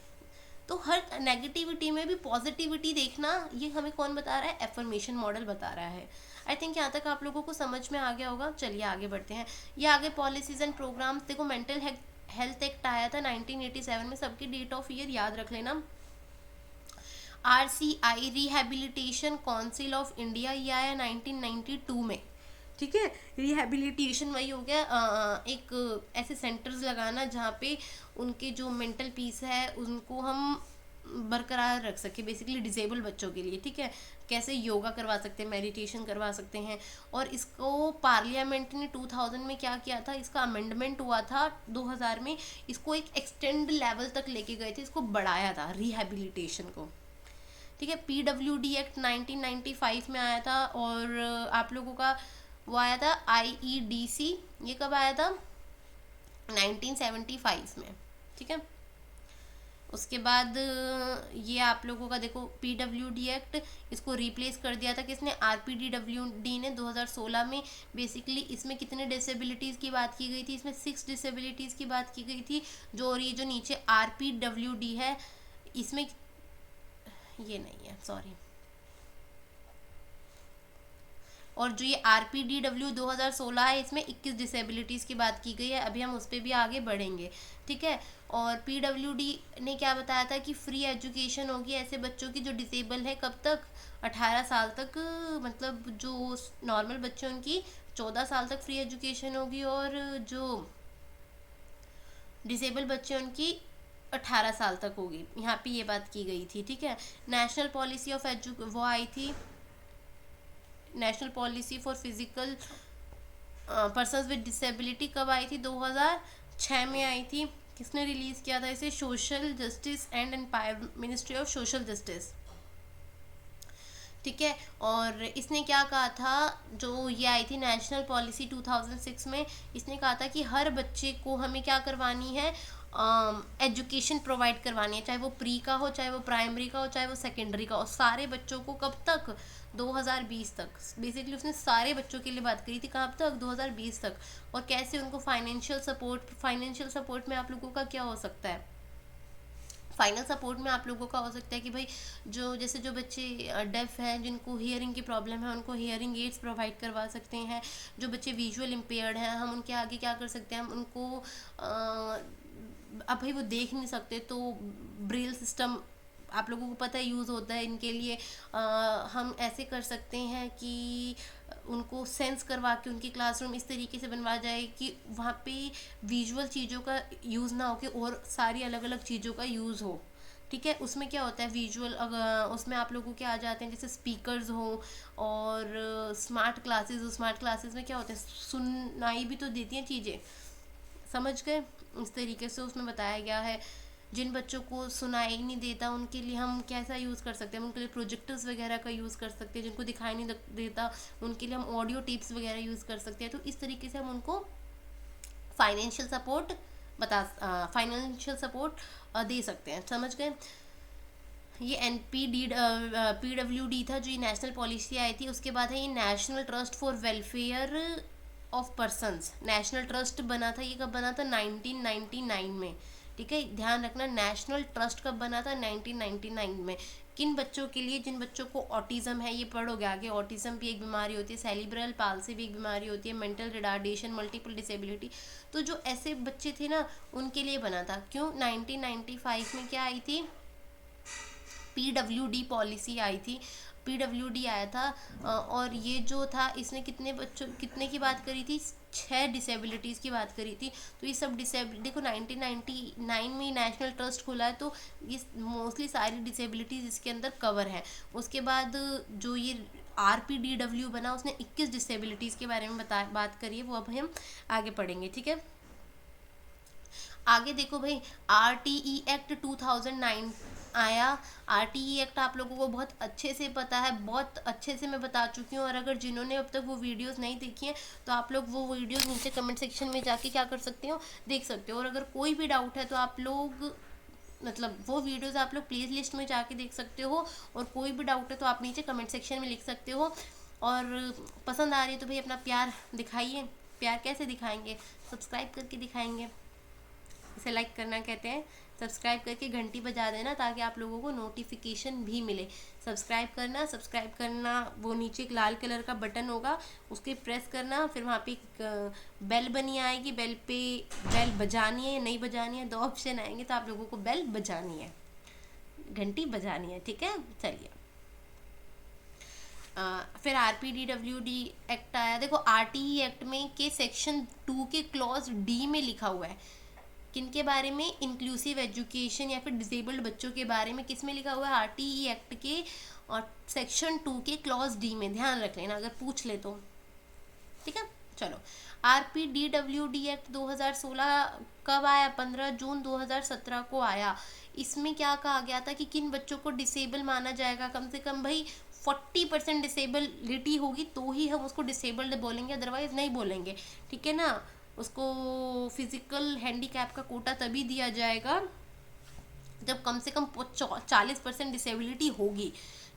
तो हर नेगेटिविटी में भी पॉजिटिविटी देखना, ये हमें कौन बता रहा है, एफर्मेशन मॉडल बता रहा है। आई थिंक यहाँ तक आप लोगों को समझ में आ गया होगा। चलिए आगे बढ़ते हैं। ये आगे पॉलिसीज एंड प्रोग्राम्स, देखो मेंटल हेल्थ एक्ट आया था 1987 में, सबकी डेट ऑफ ईयर याद रख लेना। RCI rehabilitation council of India, ये आया 1992 में। ठीक है, रिहेबिलिटेशन वही हो गया, एक ऐसे सेंटर्स लगाना जहाँ पे उनके जो मेंटल पीस है उनको हम बरकरार रख सके, बेसिकली डिसेबल बच्चों के लिए। ठीक है, कैसे योगा करवा सकते हैं, मेडिटेशन करवा सकते हैं। और इसको पार्लियामेंट ने 2000 में क्या किया था, इसका अमेंडमेंट हुआ था 2000 में, इसको एक एक्सटेंड लेवल तक लेके गए थे, इसको बढ़ाया था रिहेबिलिटेशन को। ठीक है, PWD एक्ट 1995 में आया था। और आप लोगों का वो आया था IEDC, ये कब आया था, 1975 में। ठीक है, उसके बाद ये आप लोगों का देखो PWD एक्ट, इसको रिप्लेस कर दिया था किसने, RPDWD ने 2016 में। बेसिकली इसमें कितने डिसेबिलिटीज़ की बात की गई थी, इसमें 6 डिसेबिलिटीज़ की बात की गई थी। और ये जो नीचे RPWD है, इसमें ये नहीं है, सॉरी। और जो ये RPDW 2016 है, इसमें 21 डिसेबिलिटीज़ की बात की गई है। अभी हम उस पर भी आगे बढ़ेंगे। ठीक है, और PWD ने क्या बताया था कि फ्री एजुकेशन होगी ऐसे बच्चों की जो डिसेबल है, कब तक, 18 साल तक। मतलब जो नॉर्मल बच्चे उनकी 14 साल तक फ्री एजुकेशन होगी, और जो डिसेबल बच्चे उनकी 18 साल तक होगी। यहाँ पे ये बात की गई थी। ठीक है, नेशनल पॉलिसी ऑफ वो आई थी, national policy for physical persons with disability, कब आई थी, 2013 2006 में आई थी। किसने रिलीज़ किया था इसे? Social justice and empire, ministry of social justice, ठीक है। और इसने क्या कहा था, जो ये आई थी नेशनल पॉलिसी 2006 में, इसने कहा था कि हर बच्चे को हमें क्या करवानी है, एजुकेशन प्रोवाइड करवानी है, चाहे वो प्री का हो, चाहे वो प्राइमरी का हो, चाहे वो सेकेंडरी का हो, सारे बच्चों को। कब तक? 2020 तक। बेसिकली उसने सारे बच्चों के लिए बात करी थी। कब तक? 2020 तक। और कैसे उनको फाइनेंशियल सपोर्ट में आप लोगों का क्या हो सकता है, फाइनल सपोर्ट में आप लोगों का हो सकता है कि भाई जैसे जो बच्चे डेफ हैं, जिनको हियरिंग की प्रॉब्लम है, उनको हियरिंग एड्स प्रोवाइड करवा सकते हैं। जो बच्चे विजुअल इम्पेयर्ड हैं, हम उनके आगे क्या कर सकते हैं, हम उनको अब भाई वो देख नहीं सकते तो ब्रेल सिस्टम आप लोगों को पता है यूज़ होता है इनके लिए। हम ऐसे कर सकते हैं कि उनको सेंस करवा के उनकी क्लासरूम इस तरीके से बनवा जाए कि वहाँ पे विजुअल चीज़ों का यूज़ ना हो के और सारी अलग अलग चीज़ों का यूज़ हो, ठीक है। उसमें क्या होता है विजुअल, उसमें आप लोगों के आ जाते हैं जैसे स्पीकर्स हो और स्मार्ट क्लासेस में क्या होता है, सुनाई भी तो देती हैं चीज़ें, समझ गए। इस तरीके से उसमें बताया गया है। जिन बच्चों को सुनाई नहीं देता उनके लिए हम कैसा यूज़ कर सकते हैं, उनके लिए प्रोजेक्टर्स वगैरह का यूज़ कर सकते हैं। जिनको दिखाई नहीं देता उनके लिए हम ऑडियो टिप्स वगैरह यूज़ कर सकते हैं। तो इस तरीके से हम उनको फाइनेंशियल सपोर्ट दे सकते हैं, समझ गए। ये PWD था जो ये नेशनल पॉलिसी आई थी। उसके बाद है ये national trust for welfare of persons. National trust बना था, ये कब बना था? 1999 में, ठीक है। ध्यान रखना, नेशनल ट्रस्ट कब बना था? 1999 में। किन बच्चों के लिए? जिन बच्चों को ऑटिज्म है, ये पढ़ोगे आगे, ऑटिज्म भी एक बीमारी होती है, सेरिब्रल पाल्सी भी एक बीमारी होती है, मेंटल रिटार्डेशन, मल्टीपल डिसेबिलिटी। तो जो ऐसे बच्चे थे ना उनके लिए बना था। क्यों? 1995 में क्या आई थी? PWD पॉलिसी आई थी, PWD आया था। और ये जो था इसने कितने की बात करी थी? 6 डिसेबिलिटीज़ की बात करी थी। तो ये सब देखो 1999 में नेशनल ट्रस्ट खुला है तो ये मोस्टली सारी डिसेबिलिटीज़ इसके अंदर कवर है। उसके बाद जो ये RPDW बना उसने 21 डिसेबिलिटीज़ के बारे में बात करी है, वो अब हम आगे पढ़ेंगे, ठीक है। आगे देखो भाई, RTE एक्ट 2009 आया। RTE एक्ट आप लोगों को बहुत अच्छे से पता है, बहुत अच्छे से मैं बता चुकी हूँ। और अगर जिन्होंने अब तक वो वीडियोस नहीं देखी हैं तो आप लोग वो वीडियोस नीचे कमेंट सेक्शन में जाके क्या कर सकते हो, देख सकते हो। और अगर कोई भी डाउट है तो आप लोग वो वीडियोस आप लोग प्ले लिस्ट में जाके देख सकते हो। और कोई भी डाउट है तो आप नीचे कमेंट सेक्शन में लिख सकते हो। और पसंद आ रही है तो भाई अपना प्यार दिखाइए। प्यार कैसे दिखाएंगे? सब्सक्राइब करके दिखाएंगे, इसे लाइक करना कहते हैं। सब्सक्राइब करके घंटी बजा देना ताकि आप लोगों को नोटिफिकेशन भी मिले। सब्सक्राइब करना, वो नीचे एक लाल कलर का बटन होगा, उसके प्रेस करना, फिर वहाँ पे एक बेल बनी आएगी, बेल बजानी है या नहीं बजानी है, 2 ऑप्शन आएंगे। तो आप लोगों को बेल बजानी है, घंटी बजानी है, ठीक है। चलिए, फिर RPDWD एक्ट आया। देखो RTE एक्ट में के सेक्शन 2 के क्लॉज D में लिखा हुआ है किनके बारे में? इंक्लूसिव एजुकेशन या फिर डिसेबल्ड बच्चों के बारे में। किस में लिखा हुआ है? RTE एक्ट के और सेक्शन 2 के क्लॉज D में। ध्यान रख लेना अगर पूछ ले तो, ठीक है। चलो, RPDWD एक्ट 2016 कब आया? 15 जून 2017 को आया। इसमें क्या कहा गया था कि किन बच्चों को डिसेबल माना जाएगा? कम से कम भाई 40% डिसेबिलिटी होगी तो ही हम उसको डिसेबल्ड बोलेंगे, अदरवाइज नहीं बोलेंगे, ठीक है ना। उसको फिजिकल हैंडीकैप का कोटा तभी दिया जाएगा जब कम से कम 40% डिसेबिलिटी होगी,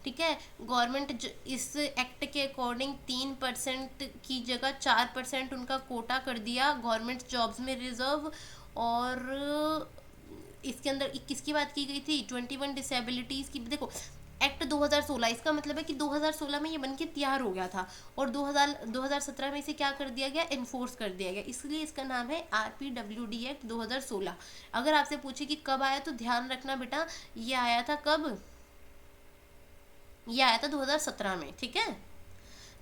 ठीक है। गवर्नमेंट इस एक्ट के अकॉर्डिंग 3% की जगह 4% उनका कोटा कर दिया गवर्नमेंट जॉब्स में रिजर्व। और इसके अंदर 21 की बात की गई थी, 21 डिसेबिलिटीज़ की। देखो एक्ट 2016, इसका मतलब है कि 2016 में ये बन के तैयार हो गया था और 2017 में इसे क्या कर दिया गया? इन्फोर्स कर दिया गया। इसलिए इसका नाम है RPWD एक्ट 2016। अगर आपसे पूछे कि कब आया तो ध्यान रखना बेटा, ये आया था कब? ये आया था 2017 में, ठीक है।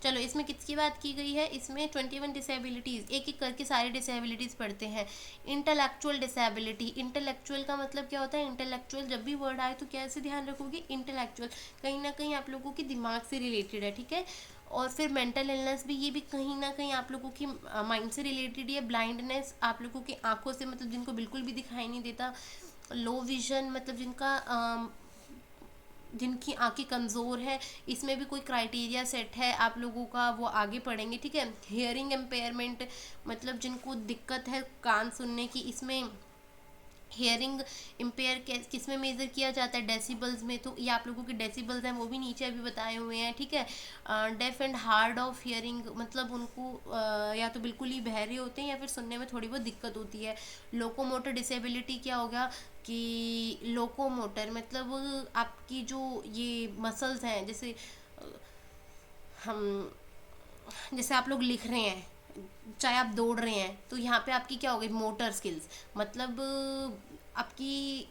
चलो, इसमें किसकी बात की गई है? इसमें 21 डिसेबिलिटीज़, एक एक करके सारी डिसेबिलिटीज़ पढ़ते हैं। इंटेलेक्चुअल डिसेबिलिटी, इंटेलेक्चुअल का मतलब क्या होता है? इंटेलेक्चुअल जब भी वर्ड आए तो कैसे ध्यान रखोगे? इंटेलेक्चुअल, कहीं ना कहीं आप लोगों के दिमाग से रिलेटेड है, ठीक है। और फिर मेंटल इलनेस भी, ये भी कहीं ना कहीं आप लोगों की माइंड से रिलेटेड है। ब्लाइंडनेस, आप लोगों की आंखों से, मतलब जिनको बिल्कुल भी दिखाई नहीं देता। लो विजन, मतलब जिनकी आंखें कमज़ोर है, इसमें भी कोई क्राइटेरिया सेट है आप लोगों का, वो आगे पढ़ेंगे, ठीक है। हियरिंग एम्पेयरमेंट, मतलब जिनको दिक्कत है कान सुनने की, इसमें हेयरिंग इम्पेयर किस में मेज़र किया जाता है, डेसिबल्स में। तो ये आप लोगों के डेसिबल्स हैं वो भी नीचे अभी बताए हुए हैं, ठीक है। Deaf and hard of hearing, मतलब उनको या तो बिल्कुल ही बहरे होते हैं या फिर सुनने में थोड़ी बहुत दिक्कत होती है। लोकोमोटर डिसेबिलिटी क्या होगा कि लोकोमोटर मतलब आपकी जो ये मसल्स हैं, जैसे हम जैसे आप लोग लिख रहे हैं, चाहे आप दौड़ रहे हैं, तो यहाँ पे आपकी क्या होगी, मोटर स्किल्स, मतलब आपकी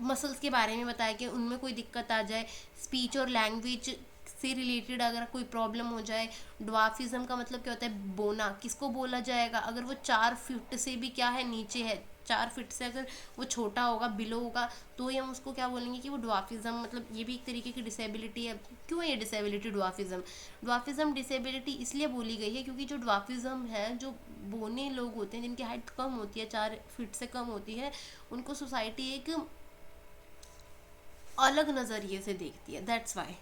मसल्स के बारे में बताया कि उनमें कोई दिक्कत आ जाए। स्पीच और लैंग्वेज से रिलेटेड अगर कोई प्रॉब्लम हो जाए। ड्वार्फिज्म का मतलब क्या होता है, बोना, किसको बोला जाएगा अगर वो 4 फीट से भी क्या है, नीचे है, 4 फीट से अगर वो छोटा होगा, बिलो होगा, तो ही हम उसको क्या बोलेंगे कि वो ड्वार्फिज्म, मतलब ये भी एक तरीके की डिसेबिलिटी है। क्यों है ये डिसेबिलिटी ड्वार्फिज्म? ड्वार्फिज्म डिसेबिलिटी इसलिए बोली गई है क्योंकि जो ड्वार्फिज्म है, जो बोने लोग होते हैं जिनकी हाइट कम होती है, 4 फीट से कम होती है, उनको सोसाइटी एक अलग नज़रिए से देखती है, दैट्स वाई,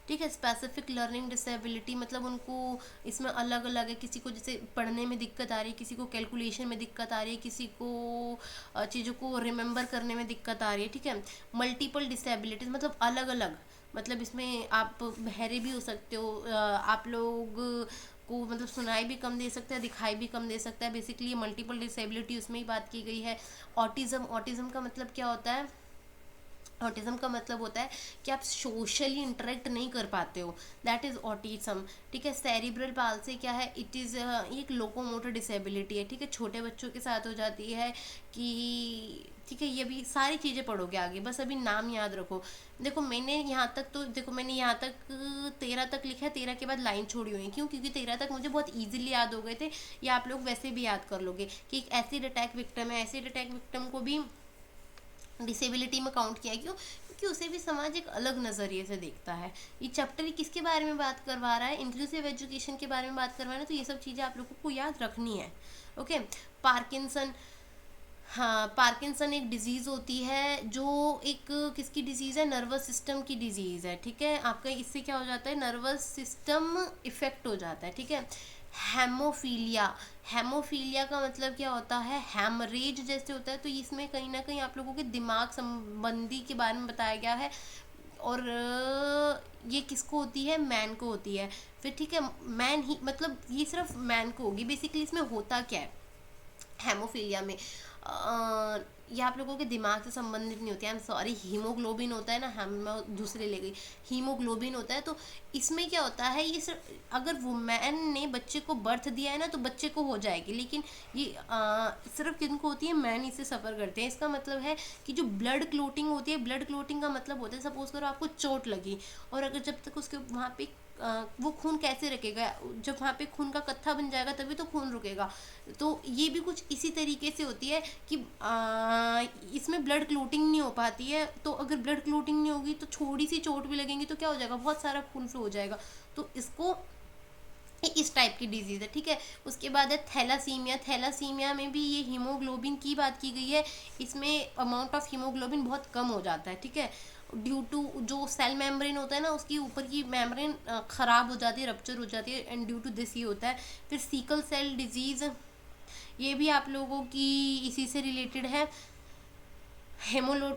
ठीक है। स्पेसिफिक लर्निंग डिसेबिलिटी, मतलब उनको इसमें अलग अलग है, किसी को जैसे पढ़ने में दिक्कत आ रही है, किसी को कैलकुलेशन में दिक्कत आ रही है, किसी को चीज़ों को रिमेंबर करने में दिक्कत आ रही है, ठीक है। मल्टीपल डिसेबिलिटीज, मतलब अलग अलग, मतलब इसमें आप बहरे भी हो सकते हो, आप लोग को मतलब सुनाई भी कम दे सकता है, दिखाई भी कम दे सकता है, बेसिकली मल्टीपल डिसेबिलिटी उसमें ही बात की गई है। ऑटिज़म, ऑटिज़म का मतलब क्या होता है? ऑटिज्म का मतलब होता है कि आप सोशली इंटरेक्ट नहीं कर पाते हो, दैट इज़ ऑटिज्म, ठीक है। सेरिब्रल पाल्सी क्या है? इट इज़ एक लोकोमोटर डिसेबिलिटी है, ठीक है। छोटे बच्चों के साथ हो जाती है कि, ठीक है, ये भी सारी चीज़ें पढ़ोगे आगे, बस अभी नाम याद रखो। देखो मैंने यहाँ तक, तो देखो मैंने यहाँ तक 13 तक लिखा है, 13 के बाद लाइन छोड़ी हुई है, क्यों? क्योंकि 13 तक मुझे बहुत ईजिली याद हो गए थे, या आप लोग वैसे भी याद कर लोगे कि एक एसिड अटैक विक्टिम है, एसिड अटैक विक्टिम को भी डिसेबिलिटी में काउंट किया। क्यों? क्योंकि उसे भी समाज एक अलग नज़रिए से देखता है। ये चैप्टर किसके बारे में बात करवा रहा है? इंक्लूसिव एजुकेशन के बारे में बात करवा रहा है, तो ये सब चीज़ें आप लोगों को याद रखनी है, ओके। पार्किंसन, हाँ, पार्किंसन एक डिजीज़ होती है जो एक किसकी डिजीज़ है? नर्वस सिस्टम की डिजीज़ है, ठीक है। आपका इससे क्या हो जाता है? नर्वस सिस्टम इफेक्ट हो जाता है, ठीक है। हेमोफीलिया, हेमोफीलिया का मतलब क्या होता है? हैमरेज जैसे होता है, तो इसमें कहीं ना कहीं आप लोगों के दिमाग संबंधी के बारे में बताया गया है। और ये किसको होती है? मैन को होती है। फिर ठीक है, मैन ही, मतलब ये सिर्फ मैन को होगी। बेसिकली इसमें होता क्या है हेमोफीलिया में? ये आप लोगों के दिमाग से संबंधित नहीं होती है, आई एम सॉरी। हीमोग्लोबिन होता है ना, हम दूसरे ले गई, हीमोग्लोबिन होता है। तो इसमें क्या होता है, ये सिर्फ अगर वुमेन ने बच्चे को बर्थ दिया है ना, तो बच्चे को हो जाएगी, लेकिन ये सिर्फ किनको होती है? मैन इससे सफ़र करते हैं। इसका मतलब है कि जो ब्लड क्लोटिंग होती है, ब्लड क्लोटिंग का मतलब होता है, सपोज करो आपको चोट लगी, और अगर जब तक उसके वहाँ पे वो खून कैसे रुकेगा? जब वहाँ पे खून का कत्था बन जाएगा तभी तो खून रुकेगा। तो ये भी कुछ इसी तरीके से होती है कि इसमें ब्लड क्लोटिंग नहीं हो पाती है। तो अगर ब्लड क्लोटिंग नहीं होगी तो थोड़ी सी चोट भी लगेंगी तो क्या हो जाएगा? बहुत सारा खून फ्लो हो जाएगा। तो इसको इस टाइप की डिजीज़ है, ठीक है। उसके बाद है थैलासीमिया। थैलासीमिया में भी ये हीमोग्लोबिन की बात की गई है। इसमें अमाउंट ऑफ हीमोग्लोबिन बहुत कम हो जाता है, ठीक है, ड्यू टू जो सेल मेम्ब्रेन होता है ना, उसकी ऊपर की मेम्ब्रेन ख़राब हो जाती है, रप्चर हो जाती है, एंड ड्यू टू दिस ही होता है। फिर सीकल सेल डिजीज़, ये भी आप लोगों की इसी से रिलेटेड है। हेमोलो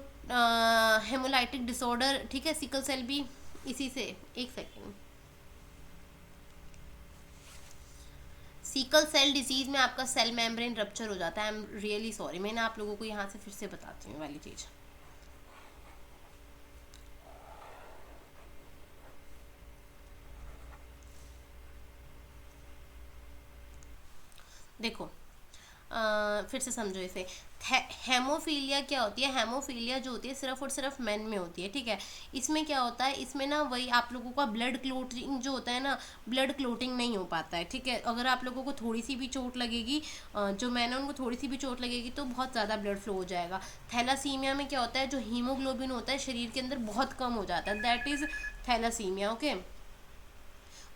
हेमोलाइटिक डिसऑर्डर, ठीक है, सिकल सेल भी इसी से। एक सेकेंड, सीकल सेल डिजीज़ में आपका सेल मेम्ब्रेन रप्चर हो जाता है। आई एम रियली सॉरी, मैंने आप लोगों को यहाँ से फिर से बताती हूँ वाली चीज़। देखो फिर से समझो इसे। हेमोफीलिया क्या होती है? हेमोफीलिया जो होती है सिर्फ और सिर्फ मेन में होती है, ठीक है। इसमें क्या होता है? इसमें ना वही आप लोगों का ब्लड क्लोटिंग जो होता है ना, ब्लड क्लोटिंग नहीं हो पाता है, ठीक है। अगर आप लोगों को थोड़ी सी भी चोट लगेगी, जो मैन है उनको थोड़ी सी भी चोट लगेगी तो बहुत ज़्यादा ब्लड फ्लो हो जाएगा। थैलासीमिया में क्या होता है? जो हीमोग्लोबिन होता है शरीर के अंदर बहुत कम हो जाता है, दैट इज़ थैलासीमिया, ओके।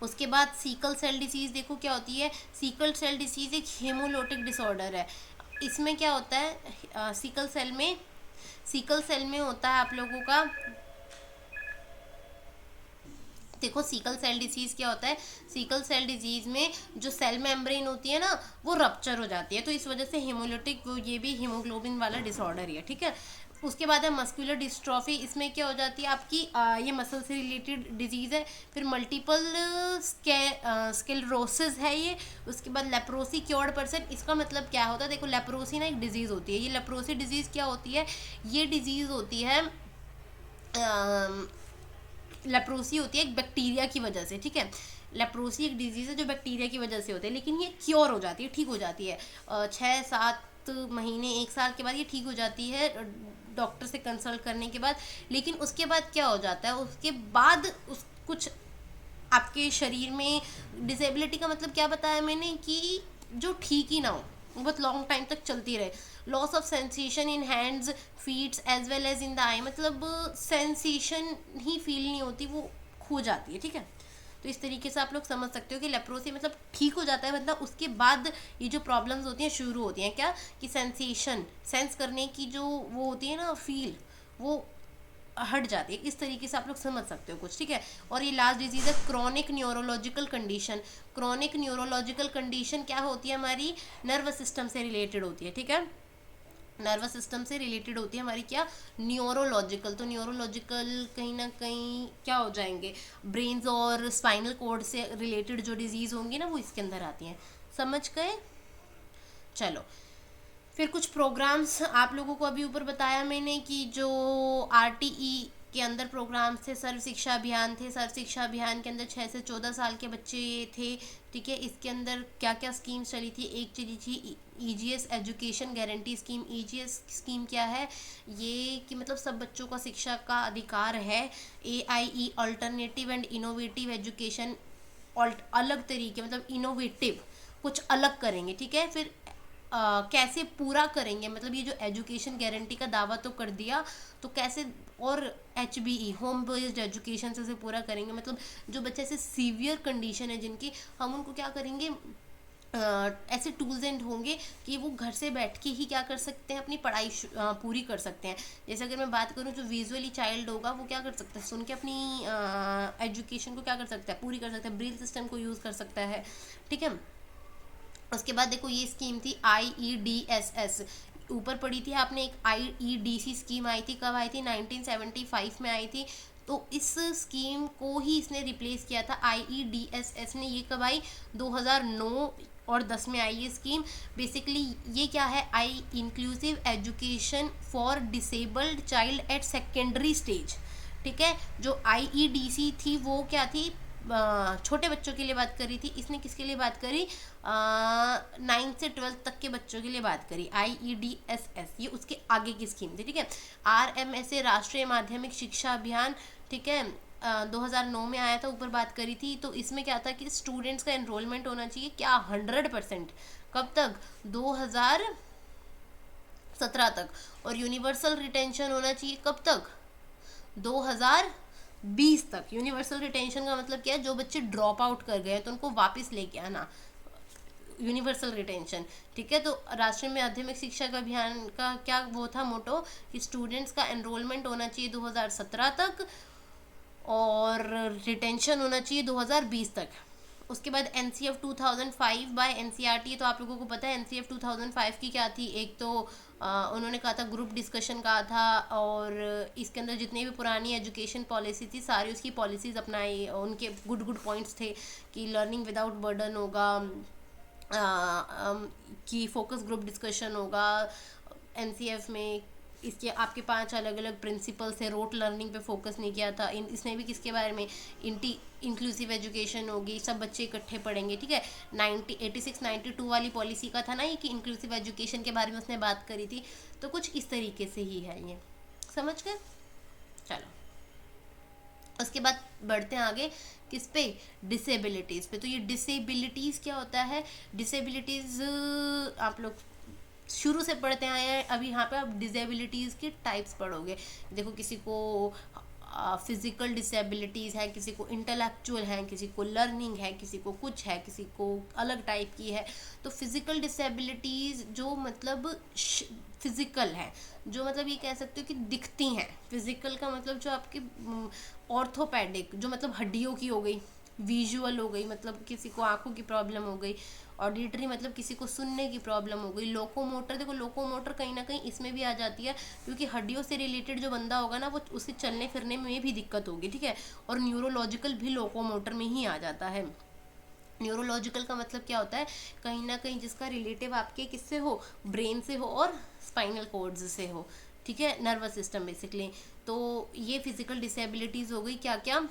उसके बाद सीकल सेल डिसीज़ देखो क्या होती है। सीकल सेल डिसीज़ एक हेमोलोटिक डिसऑर्डर है। इसमें क्या होता है, सीकल सेल में होता है आप लोगों का, देखो सीकल सेल डिसीज़ क्या होता है। सीकल सेल डिजीज़ में जो सेल मेम्ब्रेन होती है ना वो रप्चर हो जाती है, तो इस वजह से हेमोलिटिक, वो ये भी हीमोग्लोबिन वाला डिसऑर्डर ही है, ठीक है। उसके बाद है मस्कुलर डिस्ट्रॉफी। इसमें क्या हो जाती है आपकी, ये मसल से रिलेटेड डिजीज़ है। फिर मल्टीपल स्क्लेरोसिस है ये। उसके बाद लेप्रोसी क्योर्ड पर्सन। इसका मतलब क्या होता है, देखो लेप्रोसी ना एक डिजीज़ होती है। ये लेप्रोसी डिजीज़ क्या होती है, ये डिजीज़ होती है, लेप्रोसी होती है एक बैक्टीरिया की वजह से, ठीक है। लेप्रोसी एक डिजीज़ है जो बैक्टीरिया की वजह से होती है, लेकिन ये क्योर हो जाती है, ठीक हो जाती है 6-7 महीने 1 साल के बाद ये ठीक हो जाती है डॉक्टर से कंसल्ट करने के बाद। लेकिन उसके बाद क्या हो जाता है, उसके बाद उस कुछ आपके शरीर में डिसेबिलिटी का मतलब क्या बताया मैंने, कि जो ठीक ही ना हो, बहुत लॉन्ग टाइम तक चलती रहे। Loss of sensation in hands feets as well as in the eye, मतलब सेंसेशन ही फील नहीं होती, वो खो जाती है, ठीक है। तो इस तरीके से आप लोग समझ सकते हो कि लेप्रोसी मतलब ठीक हो जाता है, मतलब उसके बाद ये जो प्रॉब्लम्स होती हैं शुरू होती हैं, क्या कि सेंसेशन, सेंस करने की जो वो होती है ना फील, वो हट जाती है। इस तरीके से आप लोग समझ सकते हो कुछ, ठीक है। और ये लास्ट डिजीज है chronic neurological condition. Chronic neurological condition क्या होती है, हमारी नर्वस सिस्टम से रिलेटेड होती है, ठीक है। नर्वस सिस्टम से रिलेटेड होती है हमारी क्या, न्यूरोलॉजिकल। तो न्यूरोलॉजिकल कहीं ना कहीं क्या हो जाएंगे, ब्रेन्स और स्पाइनल कॉर्ड से रिलेटेड जो डिजीज़ होंगी ना वो इसके अंदर आती हैं, समझ गए। चलो फिर कुछ प्रोग्राम्स आप लोगों को अभी ऊपर बताया मैंने कि जो आरटीई के अंदर प्रोग्राम्स थे, सर्व शिक्षा अभियान थे। सर्व शिक्षा अभियान के अंदर 6 से 14 साल के बच्चे थे, ठीक है। इसके अंदर क्या क्या स्कीम्स चली थी, एक चली थी EGS education guarantee scheme. EGS scheme क्या है, ये कि मतलब सब बच्चों का शिक्षा का अधिकार है। एआईई अल्टरनेटिव एंड इनोवेटिव एजुकेशन, अलग तरीके मतलब इनोवेटिव, कुछ अलग करेंगे, ठीक है। फिर कैसे पूरा करेंगे, मतलब ये जो एजुकेशन गारंटी का दावा तो कर दिया, तो कैसे, और HBE होम बेस्ड एजुकेशन से पूरा करेंगे। मतलब जो बच्चे ऐसे सीवियर कंडीशन है जिनकी, हम उनको क्या करेंगे, ऐसे टूल्स एंड होंगे कि वो घर से बैठ के ही क्या कर सकते हैं, अपनी पढ़ाई पूरी कर सकते हैं। जैसे अगर मैं बात करूँ, जो विजुअली चाइल्ड होगा वो क्या कर सकता है, सुन के अपनी एजुकेशन को क्या कर सकता है, पूरी कर सकता है, ब्रेल सिस्टम को यूज़ कर सकता है, ठीक है। उसके बाद देखो ये स्कीम थी IEDSS, ऊपर पढ़ी थी आपने, एक IEDC स्कीम आई थी, कब आई थी, 1975 में आई थी। तो इस स्कीम को ही इसने रिप्लेस किया था, IEDSS ने। ये कब आई, 2009 और 10 में आई ये स्कीम। बेसिकली ये क्या है, I inclusive education for disabled child at secondary stage, ठीक है। जो IEDC थी वो क्या थी, छोटे बच्चों के लिए बात करी थी। इसने किसके लिए बात करी, 9 से 12 तक के बच्चों के लिए बात करी। IEDSS ये उसके आगे की स्कीम थी, ठीक है। RMSA राष्ट्रीय माध्यमिक शिक्षा अभियान, ठीक है, 2009 में आया था, ऊपर बात करी थी। तो इसमें क्या था कि स्टूडेंट्स का एनरोलमेंट होना चाहिए क्या, 100%, कब तक, 2017 तक। और यूनिवर्सल रिटेंशन होना चाहिए कब तक, 2020 तक। यूनिवर्सल रिटेंशन का मतलब क्या है, जो बच्चे ड्रॉप आउट कर गए तो उनको वापस लेके आना, यूनिवर्सल रिटेंशन, ठीक है। तो राष्ट्रीय माध्यमिक शिक्षा का अभियान का क्या वो था मोटो, कि स्टूडेंट्स का एनरोलमेंट होना चाहिए 2017 तक और रिटेंशन होना चाहिए 2020 तक। उसके बाद NCF 2005 बाय NCERT, तो आप लोगों को पता है NCF 2005 की क्या थी, एक तो उन्होंने कहा था ग्रुप डिस्कशन कहा था, और इसके अंदर जितने भी पुरानी एजुकेशन पॉलिसी थी सारी उसकी पॉलिसीज़ अपनाई। उनके गुड पॉइंट्स थे कि लर्निंग विदाउट बर्डन होगा, कि फोकस ग्रुप डिस्कशन होगा NCF में। इसके आपके 5 अलग अलग प्रिंसिपल्स है, रोट लर्निंग पे फोकस नहीं किया था। इसने भी किसके बारे में, इंक्लूसिव एजुकेशन होगी, सब बच्चे इकट्ठे पढ़ेंगे, ठीक है। 86-92 वाली पॉलिसी का था ना ये, कि इंक्लूसिव एजुकेशन के बारे में उसने बात करी थी। तो कुछ इस तरीके से ही है ये, समझ गए। चलो उसके बाद बढ़ते हैं आगे, किस पे, डिसेबिलिटीज़ पे। तो ये डिसेबिलिटीज़ क्या होता है, डिसेबिलिटीज़ आप लोग शुरू से पढ़ते आए हैं, अभी यहाँ पे आप डिसेबिलिटीज़ के टाइप्स पढ़ोगे। देखो किसी को फिजिकल डिसेबिलिटीज़ है, किसी को इंटेलेक्चुअल है, किसी को लर्निंग है, किसी को कुछ है, किसी को अलग टाइप की है। तो फिजिकल डिसेबिलिटीज़ जो मतलब फिजिकल है, जो मतलब ये कह सकते हो कि दिखती हैं। फिजिकल का मतलब जो आपकी ऑर्थोपेडिक, जो मतलब हड्डियों की हो गई, विजुअल हो गई मतलब किसी को आंखों की प्रॉब्लम हो गई, ऑडिटरी मतलब किसी को सुनने की प्रॉब्लम हो गई, लोकोमोटर, देखो लोकोमोटर कहीं ना कहीं इसमें भी आ जाती है, क्योंकि हड्डियों से रिलेटेड जो बंदा होगा ना वो उसे चलने फिरने में भी दिक्कत होगी, ठीक है। और न्यूरोलॉजिकल भी लोकोमोटर में ही आ जाता है। न्यूरोलॉजिकल का मतलब क्या होता है, कहीं ना कहीं जिसका रिलेटिव आपके किससे हो, ब्रेन से हो और स्पाइनल कॉर्ड्स से हो, ठीक है, नर्वस सिस्टम बेसिकली। तो ये फिजिकल डिसेबिलिटीज़ हो गई। क्या क्या,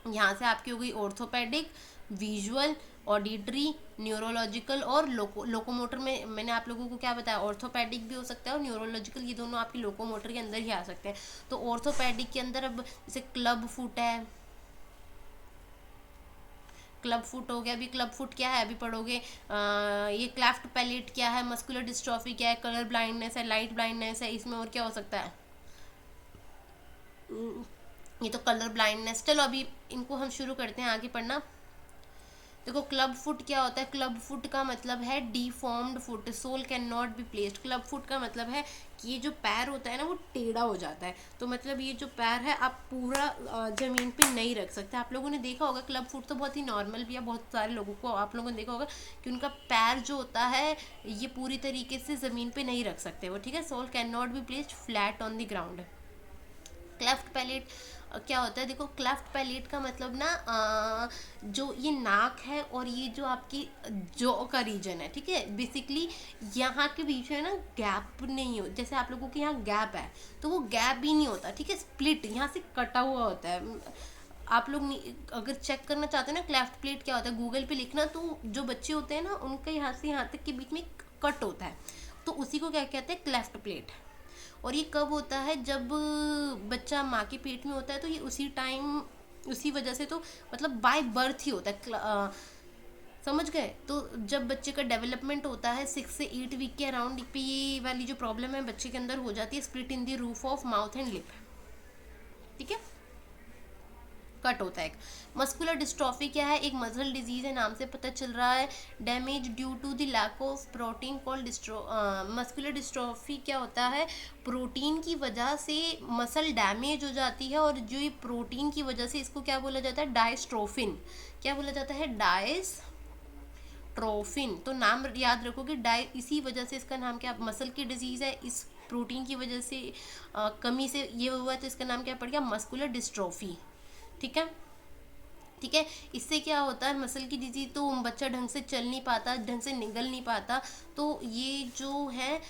यहाँ से आपकी हो गई ऑर्थोपेडिक, विजुअल, ऑडिटरी, न्यूरोलॉजिकल और लोकोमोटर में मैंने आप लोगों को क्या बताया, ऑर्थोपेडिक भी हो सकता है और न्यूरोलॉजिकल, ये दोनों आपकी लोकोमोटर के अंदर ही आ सकते हैं। तो ऑर्थोपेडिक के अंदर अब जैसे क्लब फुट है, क्लब फुट हो गया। अभी क्लब फुट क्या है अभी पढ़ोगे। ये क्लेफ्ट पैलेट क्या है, मस्कुलर डिस्ट्रॉफी क्या है, कलर ब्लाइंडनेस है, लाइट ब्लाइंडनेस है, इसमें और क्या हो सकता है, ये तो कलर ब्लाइंडनेस। चलो अभी इनको हम शुरू करते हैं आगे पढ़ना। देखो क्लब फुट क्या होता है, क्लब फुट का मतलब है deformed foot, sole can not be placed. Club foot का मतलब है कि ये जो पैर होता है ना वो टेढ़ा हो जाता है, तो मतलब ये जो पैर है आप पूरा जमीन पे नहीं रख सकते। आप लोगों ने देखा होगा क्लब फुट तो बहुत ही नॉर्मल भी है, बहुत सारे लोगों को आप लोगों ने देखा होगा कि उनका पैर जो होता है ये पूरी तरीके से ज़मीन पे नहीं रख सकते वो, ठीक है। Sole can not be placed flat on the ground. Cleft palate क्या होता है, देखो क्लेफ्ट पैलेट का मतलब ना जो ये नाक है और ये जो आपकी जॉ का रीजन है, ठीक है, बेसिकली यहाँ के बीच में ना गैप नहीं हो, जैसे आप लोगों के यहाँ गैप है तो वो गैप भी नहीं होता, ठीक है, स्प्लिट यहाँ से कटा हुआ होता है। आप लोग अगर चेक करना चाहते हैं ना क्लेफ्ट प्लेट क्या होता है, गूगल पे लिखना, तो जो बच्चे होते हैं ना उनके यहाँ से यहाँ तक के बीच में कट होता है, तो उसी को क्या कहते हैं, क्लेफ्ट प्लेट। और ये कब होता है, जब बच्चा माँ के पेट में होता है, तो ये उसी टाइम उसी वजह से तो मतलब बाय बर्थ ही होता है, समझ गए। तो जब बच्चे का डेवलपमेंट होता है 6 से 8 वीक के अराउंड पे ये वाली जो प्रॉब्लम है बच्चे के अंदर हो जाती है, split in the roof of mouth and lip, ठीक है, कट होता है। मस्कुलर डिस्ट्रॉफी क्या है, एक मसल डिजीज है, नाम से पता चल रहा है, damage due to the lack of protein called muscular dystrophy क्या होता है, प्रोटीन की वजह से मसल डैमेज हो जाती है, और जो ये प्रोटीन की वजह से इसको क्या बोला जाता है, डायस्ट्रोफिन, क्या बोला जाता है, डायस्ट्रोफिन। तो नाम याद रखोगे, इसी वजह से इसका नाम क्या, मसल की डिजीज है, इस प्रोटीन की वजह से कमी से ये हुआ, तो इसका नाम क्या पड़ गया, मस्कुलर डिस्ट्रॉफी, ठीक है। ठीक है, इससे क्या होता है, मसल की डिजीज, तो बच्चा ढंग से चल नहीं पाता, ढंग से निगल नहीं पाता, तो ये जो है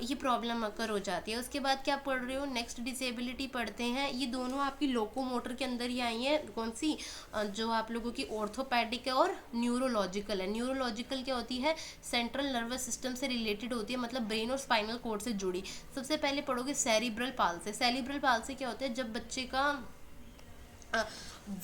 ये प्रॉब्लम अकर हो जाती है। उसके बाद क्या पढ़ रहे हो, नेक्स्ट डिसेबिलिटी पढ़ते हैं। ये दोनों आपकी लोकोमोटर के अंदर ही आई है, कौन सी, जो आप लोगों की ऑर्थोपेडिक है और न्यूरोलॉजिकल है। न्यूरोलॉजिकल क्या होती है, सेंट्रल नर्वस सिस्टम से रिलेटेड होती है, मतलब ब्रेन और स्पाइनल कोड से जुड़ी। सबसे पहले पढ़ोगे सेरिब्रल पाल्सी। सेरिब्रल पाल्सी क्या होता है, जब बच्चे का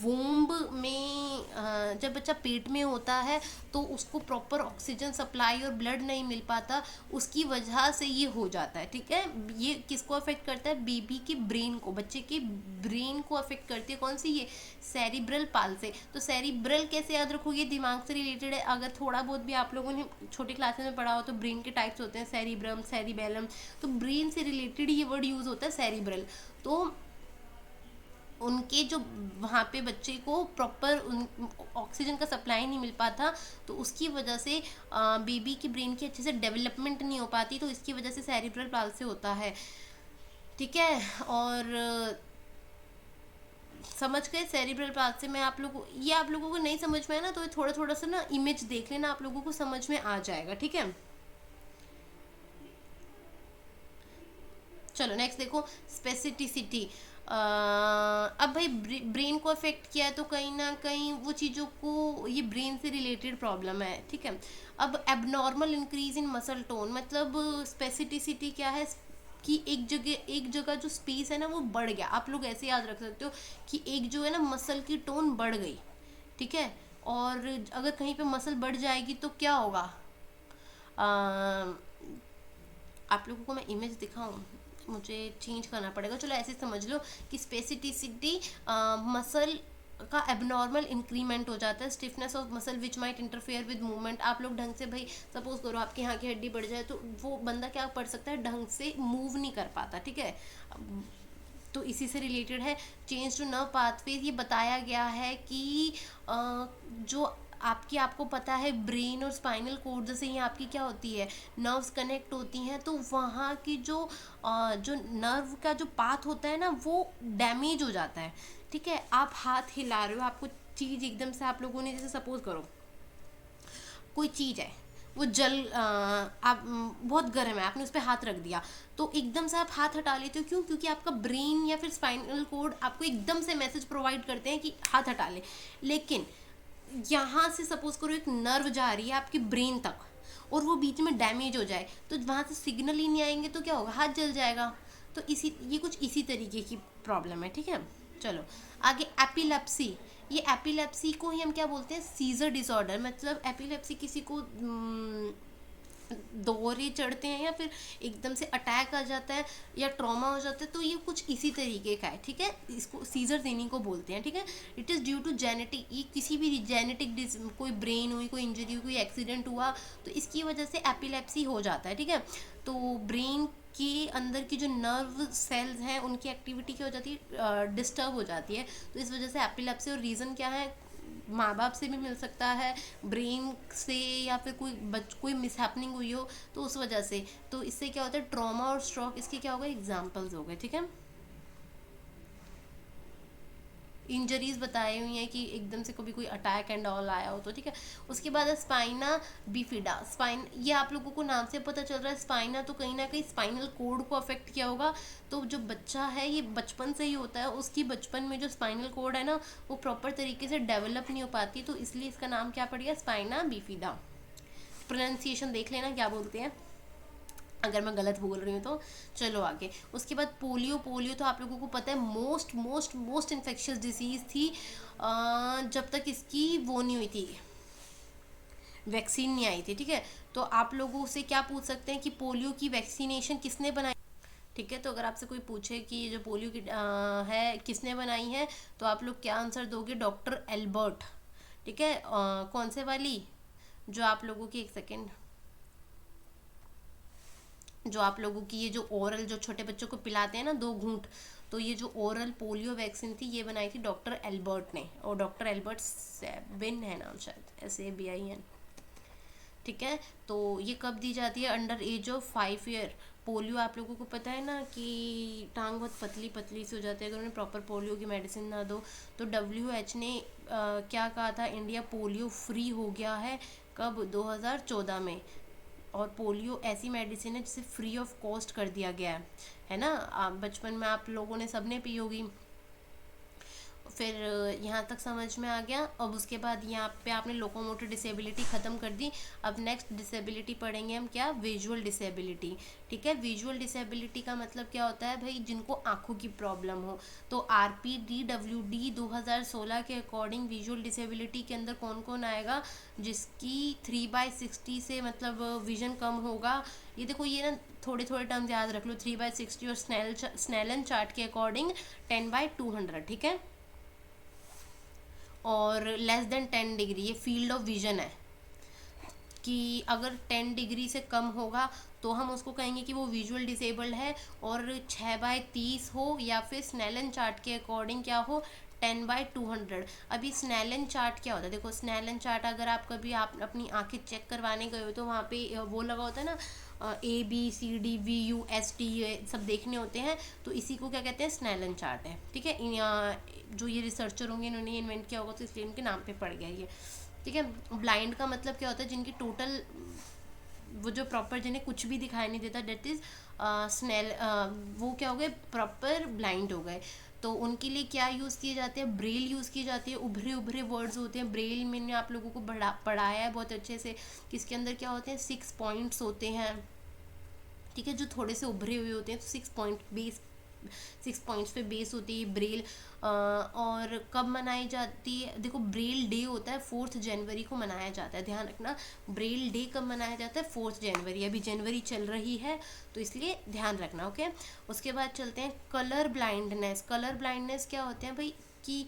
वूम्ब में जब बच्चा पेट में होता है तो उसको प्रॉपर ऑक्सीजन सप्लाई और ब्लड नहीं मिल पाता, उसकी वजह से ये हो जाता है, ठीक है। ये किसको अफेक्ट करता है, बेबी के ब्रेन को, बच्चे के ब्रेन को अफेक्ट करती है, कौन सी, ये सेरिब्रल पाल्सी। तो सेरिब्रल कैसे याद रखोगे, दिमाग से रिलेटेड है। अगर थोड़ा बहुत भी आप लोगों ने छोटी क्लासेस में पढ़ा हो तो ब्रेन के टाइप्स होते हैं, सेरिब्रम, सेरिबेलम, तो ब्रेन से रिलेटेड ये वर्ड यूज होता है सेरिब्रल। तो उनके जो वहाँ पे बच्चे को प्रॉपर ऑक्सीजन का सप्लाई नहीं मिल पाता, तो उसकी वजह से बेबी की ब्रेन की अच्छे से डेवलपमेंट नहीं हो पाती, तो इसकी वजह से सेरिब्रल पाल्सी होता है, ठीक है। और समझ गए सेरिब्रल पाल्सी में, आप लोगों ये आप लोगों को नहीं समझ में है ना, तो थोड़ा थोड़ा सा ना इमेज देख लेना, आप लोगों को समझ में आ जाएगा, ठीक है। चलो नेक्स्ट देखो, स्पेसिटिसिटी। अब भाई ब्रेन को अफेक्ट किया है तो कहीं ना कहीं वो चीज़ों को, ये ब्रेन से रिलेटेड प्रॉब्लम है, ठीक है। अब abnormal increase in muscle tone, मतलब स्पेसिटिसिटी क्या है कि एक जगह जो स्पेस है ना वो बढ़ गया। आप लोग ऐसे याद रख सकते हो कि एक जो है ना मसल की टोन बढ़ गई, ठीक है। और अगर कहीं पे मसल बढ़ जाएगी तो क्या होगा, आप लोगों को मैं इमेज दिखाऊं, मुझे चेंज करना पड़ेगा, चलो ऐसे समझ लो कि स्पेसिटिसिटी मसल का एबनॉर्मल इंक्रीमेंट हो जाता है, stiffness of muscle which might interfere with movement. आप लोग ढंग से, भाई सपोज करो आपके यहाँ की हड्डी बढ़ जाए तो वो बंदा क्या पढ़ सकता है, ढंग से मूव नहीं कर पाता, ठीक है। तो इसी से रिलेटेड है चेंज टू नर्व पाथवे। ये बताया गया है कि जो आपको पता है ब्रेन और स्पाइनल कोड से ही आपकी क्या होती है, नर्व्स कनेक्ट होती हैं, तो वहाँ की जो नर्व का जो पाथ होता है ना वो डैमेज हो जाता है, ठीक है। आप हाथ हिला रहे हो, आपको चीज़ एकदम से, आप लोगों ने जैसे सपोज करो कोई चीज़ है वो आप बहुत गर्म है, आपने उस पर हाथ रख दिया तो एकदम से आप हाथ हटा लेते हो, क्यों? क्योंकि आपका ब्रेन या फिर स्पाइनल कोड आपको एकदम से मैसेज प्रोवाइड करते हैं कि हाथ हटा ले। लेकिन यहाँ से सपोज करो एक नर्व जा रही है आपके ब्रेन तक और वो बीच में डैमेज हो जाए तो वहाँ से सिग्नल ही नहीं आएंगे तो क्या होगा, हाथ जल जाएगा। तो ये कुछ इसी तरीके की प्रॉब्लम है, ठीक है। चलो आगे, एपिलेप्सी। ये एपिलेप्सी को ही हम क्या बोलते हैं, सीजर डिसऑर्डर। मतलब एपिलेप्सी किसी को दौरे चढ़ते हैं या फिर एकदम से अटैक आ जाता है या ट्रॉमा हो जाता है, तो ये कुछ इसी तरीके का है, ठीक है। इसको सीजर इन्हीं को बोलते हैं, ठीक है। It is due to genetic, ये किसी भी जेनेटिक कोई ब्रेन हुई, कोई इंजरी हुई, कोई एक्सीडेंट हुआ तो इसकी वजह से एपिलेप्सी हो जाता है, ठीक है। तो ब्रेन के अंदर की जो नर्व सेल्स हैं उनकी एक्टिविटी क्या हो जाती है, डिस्टर्ब हो जाती है, तो इस वजह से एपिलेप्सी। और रीज़न क्या है, माँ बाप से भी मिल सकता है, ब्रेन से, या फिर कोई मिसहैपनिंग हुई हो तो उस वजह से। तो इससे क्या होता है, ट्रॉमा और स्ट्रोक इसके क्या हो गए, एग्जाम्पल्स हो गए, ठीक है। इंजरीज बताई हुई हैं कि एकदम से कभी कोई अटैक एंड ऑल आया हो तो, ठीक है। उसके बाद है स्पाइना बिफिडा। ये आप लोगों को नाम से पता चल रहा है, स्पाइना तो कहीं ना कहीं स्पाइनल कोड को अफेक्ट किया होगा। तो जो बच्चा है ये बचपन से ही होता है, उसकी बचपन में जो स्पाइनल कोड है ना वो प्रॉपर तरीके से डेवलप नहीं हो पाती, तो इसलिए इसका नाम क्या पड़ गया, स्पाइना बिफिडा। प्रोनाउंसिएशन देख लेना क्या बोलते हैं अगर मैं गलत बोल रही हूँ तो। चलो आगे, उसके बाद पोलियो तो आप लोगों को पता है most most most infectious disease थी जब तक इसकी वो नहीं हुई थी, वैक्सीन नहीं आई थी, ठीक है। तो आप लोगों से क्या पूछ सकते हैं कि पोलियो की वैक्सीनेशन किसने बनाई, ठीक है। तो अगर आपसे कोई पूछे कि ये जो पोलियो की है किसने बनाई है तो आप लोग क्या आंसर दोगे, डॉक्टर एल्बर्ट, ठीक है। कौन से वाली, जो आप लोगों की, एक सेकेंड, जो आप लोगों की ये जो ओरल जो छोटे बच्चों को पिलाते हैं ना 2 घूंट, तो ये जो ओरल पोलियो वैक्सीन थी ये बनाई थी डॉक्टर एल्बर्ट ने, और डॉक्टर एल्बर्ट सेबिन है नाम शायद, SABIN, ठीक है। तो ये कब दी जाती है, under as of 5 year. Polio आप लोगों को पता है ना कि टांग बहुत पतली पतली सी हो जाती है अगर उन्हें प्रॉपर पोलियो की मेडिसिन ना दो। तो WHO ने क्या कहा था, इंडिया पोलियो फ्री हो गया है, कब, 2014 में। और पोलियो ऐसी मेडिसिन है जिसे फ्री ऑफ कॉस्ट कर दिया गया है ना। बचपन में आप लोगों ने सबने पी होगी। फिर यहाँ तक समझ में आ गया। अब उसके बाद यहाँ पे आपने लोकोमोटर डिसेबिलिटी ख़त्म कर दी। अब नेक्स्ट डिसेबिलिटी पढ़ेंगे हम, क्या, विजुअल डिसेबिलिटी, ठीक है। विजुअल डिसेबिलिटी का मतलब क्या होता है भाई, जिनको आँखों की प्रॉब्लम हो। तो RPDWD 2016 के अकॉर्डिंग विजुअल डिसेबिलिटी के अंदर कौन कौन आएगा, जिसकी 3/60 से मतलब विजन कम होगा। ये देखो, ये ना थोड़े थोड़े टर्म्स याद रख लो, 3/60 और स्नेलन चार्ट के अकॉर्डिंग 10/200, ठीक है। और लेस देन 10 डिग्री, ये फील्ड ऑफ विजन है कि अगर 10 डिग्री से कम होगा तो हम उसको कहेंगे कि वो विजुअल डिसेबल्ड है। और 6/30 हो या फिर स्नेलन चार्ट के अकॉर्डिंग क्या हो, 10/200। अभी स्नेलन चार्ट क्या होता है, देखो स्नेलन चार्ट अगर आप कभी आप अपनी आंखें चेक करवाने गए हो तो वहाँ पे वो लगा होता है ना, ABCDVUST सब देखने होते हैं, तो इसी को क्या कहते हैं, स्नेलन चार्ट है, ठीक है। जो ये रिसर्चर होंगे इन्होंने इन्वेंट किया होगा तो इसलिए इनके नाम पे पड़ गया ये, ठीक है। ब्लाइंड का मतलब क्या होता है, जिनकी टोटल वो जो प्रॉपर जिन्हें कुछ भी दिखाई नहीं देता, डेट इज वो क्या हो गए, प्रॉपर ब्लाइंड हो गए। तो उनके लिए क्या यूज़ किए जाते हैं, ब्रेल यूज़ की जाती है। उभरे उभरे वर्ड्स होते हैं ब्रेल, मैंने आप लोगों को पढ़ाया है बहुत अच्छे से, किसके अंदर क्या होते हैं, 6 पॉइंट्स होते हैं, ठीक है, जो थोड़े से उभरे हुए होते हैं। तो 6 पॉइंट 6 पॉइंट्स पे बेस होती है ब्रेल। और कब मनाई जाती है, देखो ब्रेल डे होता है 4 जनवरी को मनाया जाता है, ध्यान रखना। ब्रेल डे कब मनाया जाता है, 4 जनवरी। अभी जनवरी चल रही है तो इसलिए ध्यान रखना, ओके। उसके बाद चलते हैं कलर ब्लाइंडनेस। कलर ब्लाइंडनेस क्या होते हैं भाई, कि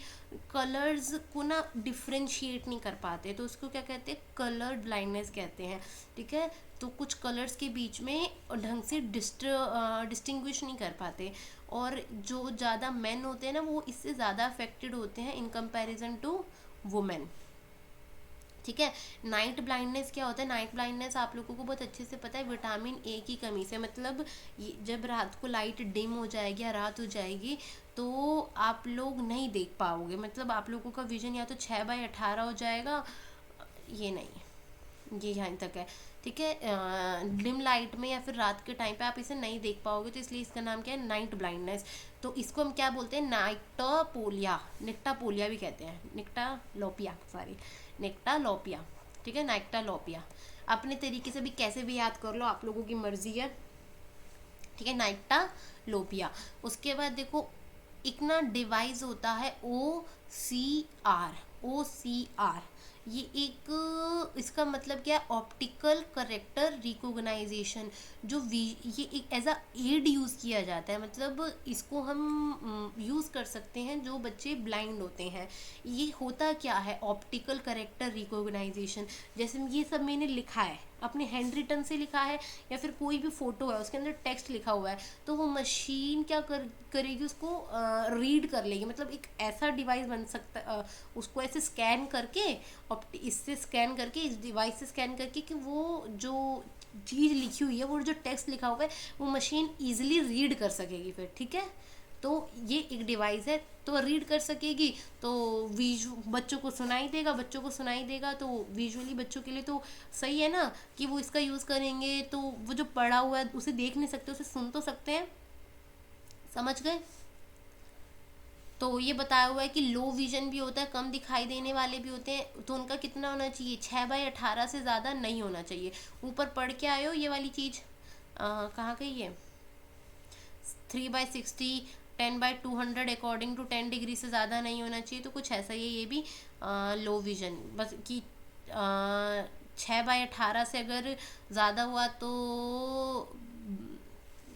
कलर्स को ना डिफ्रेंशिएट नहीं कर पाते, तो उसको क्या कहते हैं, कलर ब्लाइंडनेस कहते हैं, ठीक है। तो कुछ कलर्स के बीच में ढंग से डिस्टिंग्विश नहीं कर पाते, और जो ज़्यादा मेन होते हैं ना वो इससे ज़्यादा अफेक्टेड होते हैं इन कंपैरिजन टू वुमेन, ठीक है। नाइट ब्लाइंडनेस क्या होता है, नाइट ब्लाइंडनेस आप लोगों को बहुत अच्छे से पता है, विटामिन ए की कमी से। मतलब जब रात को लाइट डिम हो जाएगी या रात हो जाएगी तो आप लोग नहीं देख पाओगे, मतलब आप लोगों का विजन या तो 6/18 हो जाएगा, ये नहीं, ये यहाँ तक है, ठीक है। डिम लाइट में या फिर रात के टाइम पे आप इसे नहीं देख पाओगे, तो इसलिए इसका नाम क्या है, नाइट ब्लाइंडनेस। तो इसको हम क्या बोलते हैं, नाइक्टापोलिया, निक्टापोलिया भी कहते हैं, निक्टालोपिया, सॉरी, निक्टालोपिया, ठीक है, नाइक्टालोपिया। अपने तरीके से भी कैसे भी याद कर लो, आप लोगों की मर्जी है, ठीक है, नाइक्टालोपिया। उसके बाद देखो एक ना डिवाइस होता है OCR, OCR, ये एक, इसका मतलब क्या है, ऑप्टिकल करेक्टर रिकॉग्नाइजेशन। ये एक एज अ एड यूज़ किया जाता है, मतलब इसको हम यूज़ कर सकते हैं जो बच्चे ब्लाइंड होते हैं। ये होता क्या है, ऑप्टिकल करेक्टर रिकॉग्नाइजेशन, जैसे ये सब मैंने लिखा है, अपने हैंड रिटन से लिखा है या फिर कोई भी फोटो है उसके अंदर टेक्स्ट लिखा हुआ है, तो वो मशीन क्या करेगी, उसको रीड कर लेगी। मतलब एक ऐसा डिवाइस बन सकता, उसको ऐसे स्कैन करके, इससे स्कैन करके, इस डिवाइस से स्कैन करके, कि वो जो चीज़ लिखी हुई है, वो जो टेक्स्ट लिखा हुआ है, वो मशीन ईजिली रीड कर सकेगी फिर, ठीक है। तो ये एक डिवाइस है, तो रीड कर सकेगी, तो बच्चों को सुनाई देगा, बच्चों को सुनाई देगा तो विजुअली बच्चों के लिए तो सही है ना, कि वो इसका यूज़ करेंगे, तो वो जो पढ़ा हुआ है उसे देख नहीं सकते, उसे सुन तो सकते हैं, समझ गए। तो ये बताया हुआ है कि लो विजन भी होता है, कम दिखाई देने वाले भी होते हैं, तो उनका कितना होना चाहिए, 6/18 से ज़्यादा नहीं होना चाहिए। ऊपर पढ़ के आए हो ये वाली चीज़, कहाँ गई है, 3/60, 10/200 अकॉर्डिंग टू 10 डिग्री से ज़्यादा नहीं होना चाहिए, तो कुछ ऐसा ही है ये भी लो विजन, बस कि 6/18 से अगर ज़्यादा हुआ तो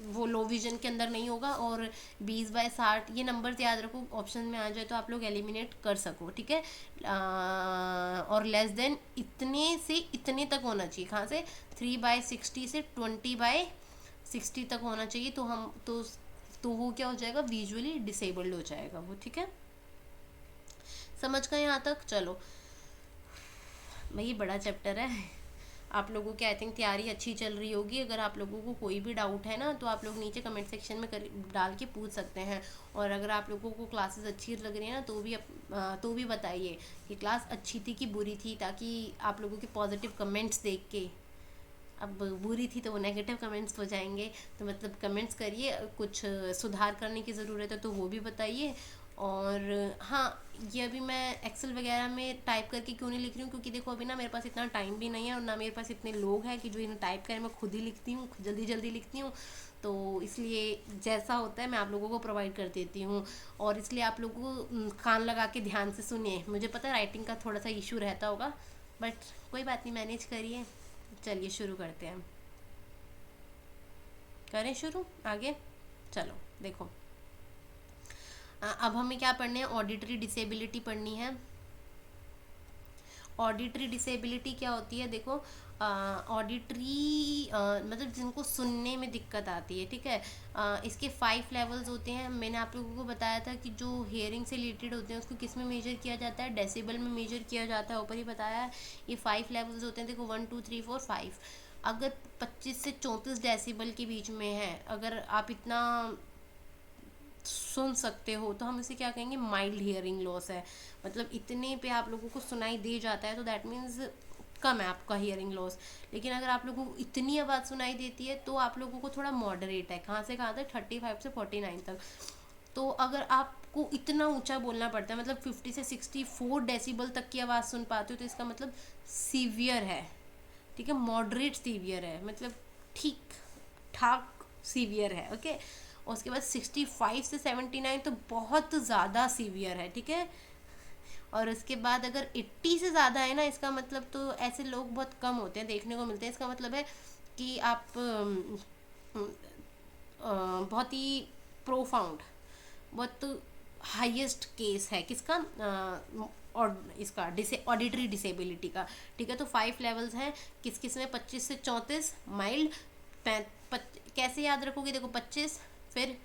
वो लो विजन के अंदर नहीं होगा, और 20/60, ये नंबर्स याद रखो, ऑप्शन में आ जाए तो आप लोग एलिमिनेट कर सको, ठीक है। और लेस देन इतने से इतने तक होना चाहिए, कहाँ से, 3/60 से 20/60 तक होना चाहिए, तो हम तो वो क्या हो जाएगा, विजुअली डिसेबल्ड हो जाएगा वो, ठीक है। समझ गए यहाँ तक, चलो भाई ये बड़ा चैप्टर है, आप लोगों की आई थिंक तैयारी अच्छी चल रही होगी। अगर आप लोगों को कोई भी डाउट है ना, तो आप लोग नीचे कमेंट सेक्शन में डाल के पूछ सकते हैं, और अगर आप लोगों को क्लासेस अच्छी लग रही है ना, तो भी बताइए कि क्लास अच्छी थी कि बुरी थी, ताकि आप लोगों के पॉजिटिव कमेंट्स देख के, अब बुरी थी तो वो नेगेटिव कमेंट्स हो जाएंगे, तो मतलब कमेंट्स करिए, कुछ सुधार करने की ज़रूरत है तो वो भी बताइए। और हाँ, ये अभी मैं एक्सेल वगैरह में टाइप करके क्यों नहीं लिख रही हूँ, क्योंकि देखो अभी ना मेरे पास इतना टाइम भी नहीं है, और ना मेरे पास इतने लोग हैं कि जो इन्हें टाइप करें, मैं खुद ही लिखती हूँ, जल्दी जल्दी लिखती हूँ, तो इसलिए जैसा होता है मैं आप लोगों को प्रोवाइड कर देती हूँ। और इसलिए आप लोगों को कान लगा के ध्यान से सुनिए, मुझे पता है राइटिंग का थोड़ा सा इशू रहता होगा, बट कोई बात नहीं, मैनेज करिए। चलिए शुरू करते हैं, करें शुरू आगे, चलो देखो। अब हमें क्या पढ़ने हैं, ऑडिटरी डिसेबिलिटी पढ़नी है। ऑडिटरी डिसेबिलिटी क्या होती है, देखो ऑडिटरी मतलब जिनको सुनने में दिक्कत आती है, ठीक है। इसके 5 लेवल्स होते हैं। मैंने आप लोगों को बताया था कि जो हेयरिंग से रिलेटेड होते हैं उसको किस में मेजर किया जाता है, डेसिबल में मेजर किया जाता है, ऊपर ही बताया है। ये 5 लेवल्स होते हैं, देखो 1 2 3 4 5। अगर 25 से 34 डेसिबल के बीच में है, अगर आप इतना सुन सकते हो, तो हम इसे क्या कहेंगे, माइल्ड हियरिंग लॉस है। मतलब इतने पे आप लोगों को सुनाई दे जाता है, तो दैट मीन्स कम है आपका हियरिंग लॉस। लेकिन अगर आप लोगों को इतनी आवाज़ सुनाई देती है, तो आप लोगों को थोड़ा मॉडरेट है। कहाँ से कहाँ तक, 35 से 49 तक। तो अगर आपको इतना ऊंचा बोलना पड़ता है, मतलब 50 से 64 डेसिबल तक की आवाज़ सुन पाते हो, तो इसका मतलब सीवियर है, ठीक है। मॉडरेट सीवियर है, मतलब ठीक ठाक सीवियर है, ओके। और उसके बाद 65 से 79 तो बहुत ज़्यादा सीवियर है, ठीक है। और उसके बाद अगर 80 से ज़्यादा है ना, इसका मतलब तो ऐसे लोग बहुत कम होते हैं, देखने को मिलते हैं। इसका मतलब है कि आप बहुत ही प्रोफाउंड, बहुत हाईएस्ट केस है किसका, और इसका ऑडिटरी डिसेबिलिटी का, ठीक है। तो 5 लेवल्स हैं, किस किस में 25 से 34 माइल्ड। कैसे याद रखोगे, देखो 25, फिर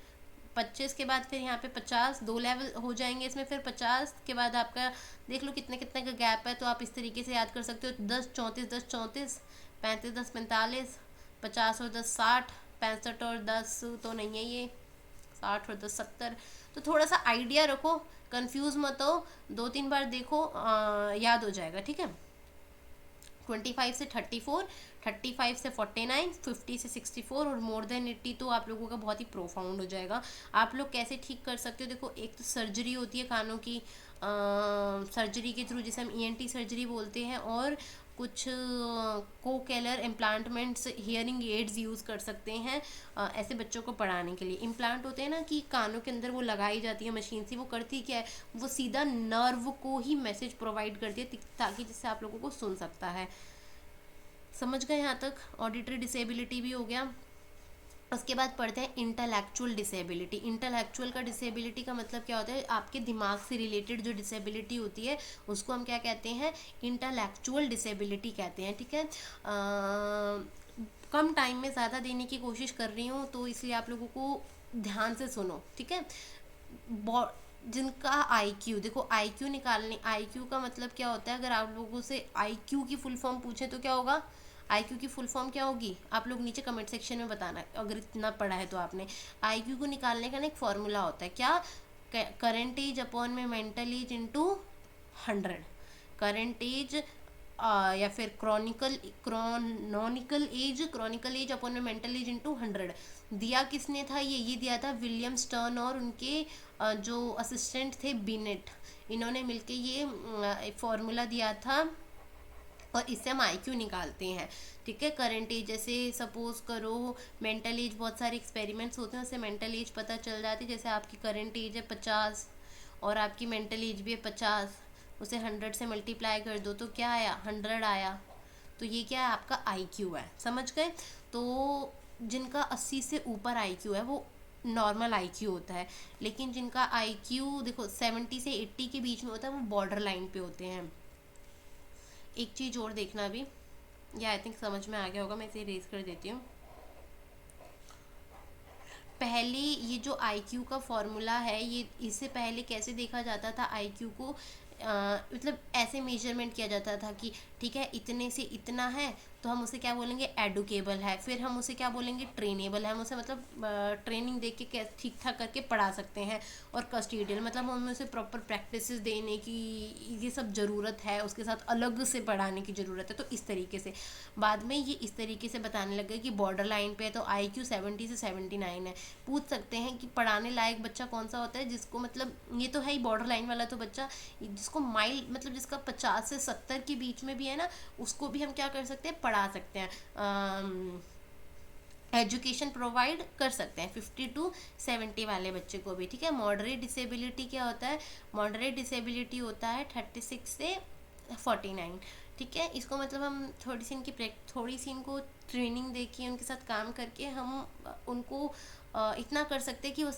25 के बाद फिर यहाँ पे 50, 2 लेवल हो जाएंगे इसमें, फिर 50 के बाद आपका देख लो कितने कितने का गैप है, तो आप इस तरीके से याद कर सकते हो। 10 34 10 34, 35 10 45, 50 और 10 60, 65 और 10 तो नहीं है ये, 60 और 10 70। तो थोड़ा सा आइडिया रखो, कंफ्यूज मत हो, 2-3 बार देखो, याद हो जाएगा, ठीक है। 25 से 34, 35 से 49, 50 से 64 और मोर देन 80 तो आप लोगों का बहुत ही प्रोफाउंड हो जाएगा। आप लोग कैसे ठीक कर सकते हो, देखो एक तो सर्जरी होती है कानों की, सर्जरी के थ्रू, जिसे हम ईएनटी सर्जरी बोलते हैं, और कुछ कोकेलर इम्प्लांटमेंट्स, हियरिंग एड्स यूज़ कर सकते हैं ऐसे बच्चों को पढ़ाने के लिए। इम्प्लांट होते हैं ना कि कानों के अंदर वो लगाई जाती है मशीन से, वो करती क्या है, वो सीधा नर्व को ही मैसेज प्रोवाइड करती है ताकि जिससे आप लोगों को सुन सकता है। समझ गए यहाँ तक, ऑडिटरी डिसेबिलिटी भी हो गया। उसके बाद पढ़ते हैं इंटेलेक्चुअल डिसेबिलिटी। इंटेलेक्चुअल का डिसेबिलिटी का मतलब क्या होता है, आपके दिमाग से रिलेटेड जो डिसेबिलिटी होती है उसको हम क्या कहते हैं, इंटेलेक्चुअल डिसेबिलिटी कहते हैं, ठीक है। कम टाइम में ज़्यादा देने की कोशिश कर रही हूँ, तो इसलिए आप लोगों को ध्यान से सुनो, ठीक है। जिनका आईक्यू, देखो आईक्यू निकालने, आईक्यू का मतलब क्या होता है, अगर आप लोगों से आईक्यू की फुल फॉर्म पूछे तो क्या होगा, आईक्यू की फुल फॉर्म क्या होगी, आप लोग नीचे कमेंट सेक्शन में बताना अगर इतना पढ़ा है तो आपने। आईक्यू को निकालने का ना एक फॉर्मूला होता है, क्या, करंट एज अपॉन में mental age into 100, current age या फिर क्रॉनिकल एज अपॉन में मेंटल एज इंटू 100। दिया किसने था, ये दिया था विलियम स्टर्न और उनके जो असिस्टेंट थे बिनेट, इन्होंने मिलके ये फॉर्मूला दिया था, और इससे हम आईक्यू निकालते हैं, ठीक है। करंट एज, जैसे सपोज करो मेंटल एज, बहुत सारे एक्सपेरिमेंट्स होते हैं, उससे मेंटल एज पता चल जाती है। जैसे आपकी करंट एज है 50 और आपकी मेंटल एज भी है 50, उसे 100 से मल्टीप्लाई कर दो तो क्या आया, 100 आया, तो ये क्या है, आपका आईक्यू है, समझ गए। तो जिनका 80 से ऊपर आईक्यू है वो नॉर्मल आईक्यू होता है, लेकिन जिनका आईक्यू देखो 70 से 80 के बीच में होता है वो बॉर्डर लाइन पे होते हैं। एक चीज़ और देखना अभी, या आई थिंक समझ में आ गया होगा, मैं इसे इरेज कर देती हूँ। पहले ये जो आईक्यू का फॉर्मूला है, ये इससे पहले कैसे देखा जाता था आईक्यू को, मतलब ऐसे मेजरमेंट किया जाता था कि ठीक है इतने से इतना है तो हम उसे क्या बोलेंगे, एडुकेबल है, फिर हम उसे क्या बोलेंगे, ट्रेनेबल है, हम उसे मतलब ट्रेनिंग दे के ठीक ठाक करके पढ़ा सकते हैं, और कस्टोडियल मतलब हमें उसे प्रॉपर प्रैक्टिस देने की ये सब ज़रूरत है, उसके साथ अलग से पढ़ाने की ज़रूरत है। तो इस तरीके से बाद में ये इस तरीके से बताने लगे कि बॉर्डर लाइन पे है तो IQ 70 से 79 है। पूछ सकते हैं कि पढ़ाने लायक बच्चा कौन सा होता है, जिसको मतलब ये तो है ही बॉर्डर लाइन वाला तो बच्चा, जिसको माइल्ड मतलब जिसका 50 से 70 के बीच में भी है ना, उसको भी हम क्या कर सकते हैं, पढ़ा सकते हैं, एजुकेशन प्रोवाइड कर सकते हैं 50 to 70 वाले बच्चे को भी, ठीक है। मॉडरेट डिसेबिलिटी क्या होता है, मॉडरेट डिसेबिलिटी होता है 36 से 49, ठीक है। इसको मतलब हम थोड़ी सी इनको ट्रेनिंग दे के उनके साथ काम करके हम उनको इतना कर सकते हैं कि वो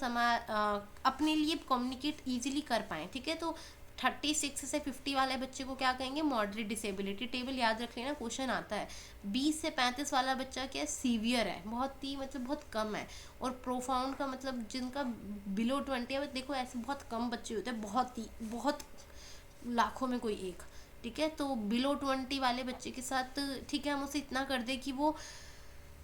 अपने लिए कम्युनिकेट ईजिली कर पाएँ, ठीक है। तो 36 से 50 वाले बच्चे को क्या कहेंगे, मॉडरेट डिसेबिलिटी। टेबल याद रख लेना, क्वेश्चन आता है। 20 से 35 वाला बच्चा क्या है, सीवियर है, बहुत ही मतलब बहुत कम है। और प्रोफाउंड का मतलब जिनका बिलो 20 है, देखो ऐसे बहुत कम बच्चे होते हैं, बहुत लाखों में कोई एक, ठीक है। तो बिलो 20 वाले बच्चे के साथ ठीक है हम उसे इतना कर दे कि वो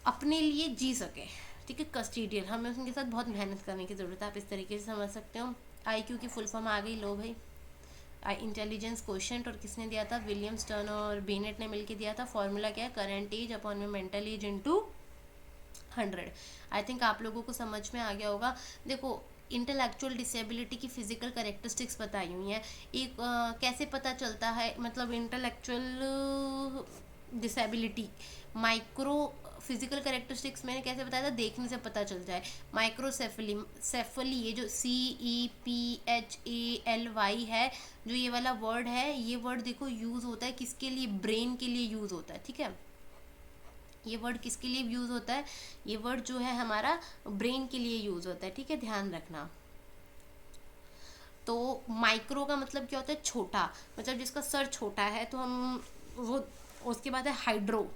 अपने लिए जी सके, ठीक है। कस्टोडियल, हमें उनके साथ बहुत मेहनत करने की ज़रूरत है, आप इस तरीके से समझ सकते हो। IQ की फुल फॉर्म आ गई, लो भाई, इंटेलिजेंस क्वोशिएंट, और किसने दिया था, विलियम स्टर्न और बेनेट ने मिलके दिया था। फॉर्मूला क्या है, करंट एज अपॉन में mental age into 100। I think आप लोगों को समझ में आ गया होगा। देखो इंटेलेक्चुअल डिसेबिलिटी की फिजिकल करेक्टरिस्टिक्स बताई हुई हैं। एक कैसे पता चलता है, मतलब intellectual disability micro physical characteristics मैंने कैसे बताया था, देखने से पता चल जाए। माइक्रोसेफली, सेफली, ये जो CEPHALY है, जो ये वाला वर्ड है, ये वर्ड देखो यूज होता है किसके लिए, ब्रेन के लिए यूज होता है, ठीक है। ये वर्ड किसके लिए यूज होता है, ये वर्ड जो है हमारा ब्रेन के लिए यूज होता है, ठीक है, ध्यान रखना। तो माइक्रो का मतलब क्या होता है, छोटा, मतलब जिसका सर छोटा है, तो हम वो, उसके बाद है हाइड्रो,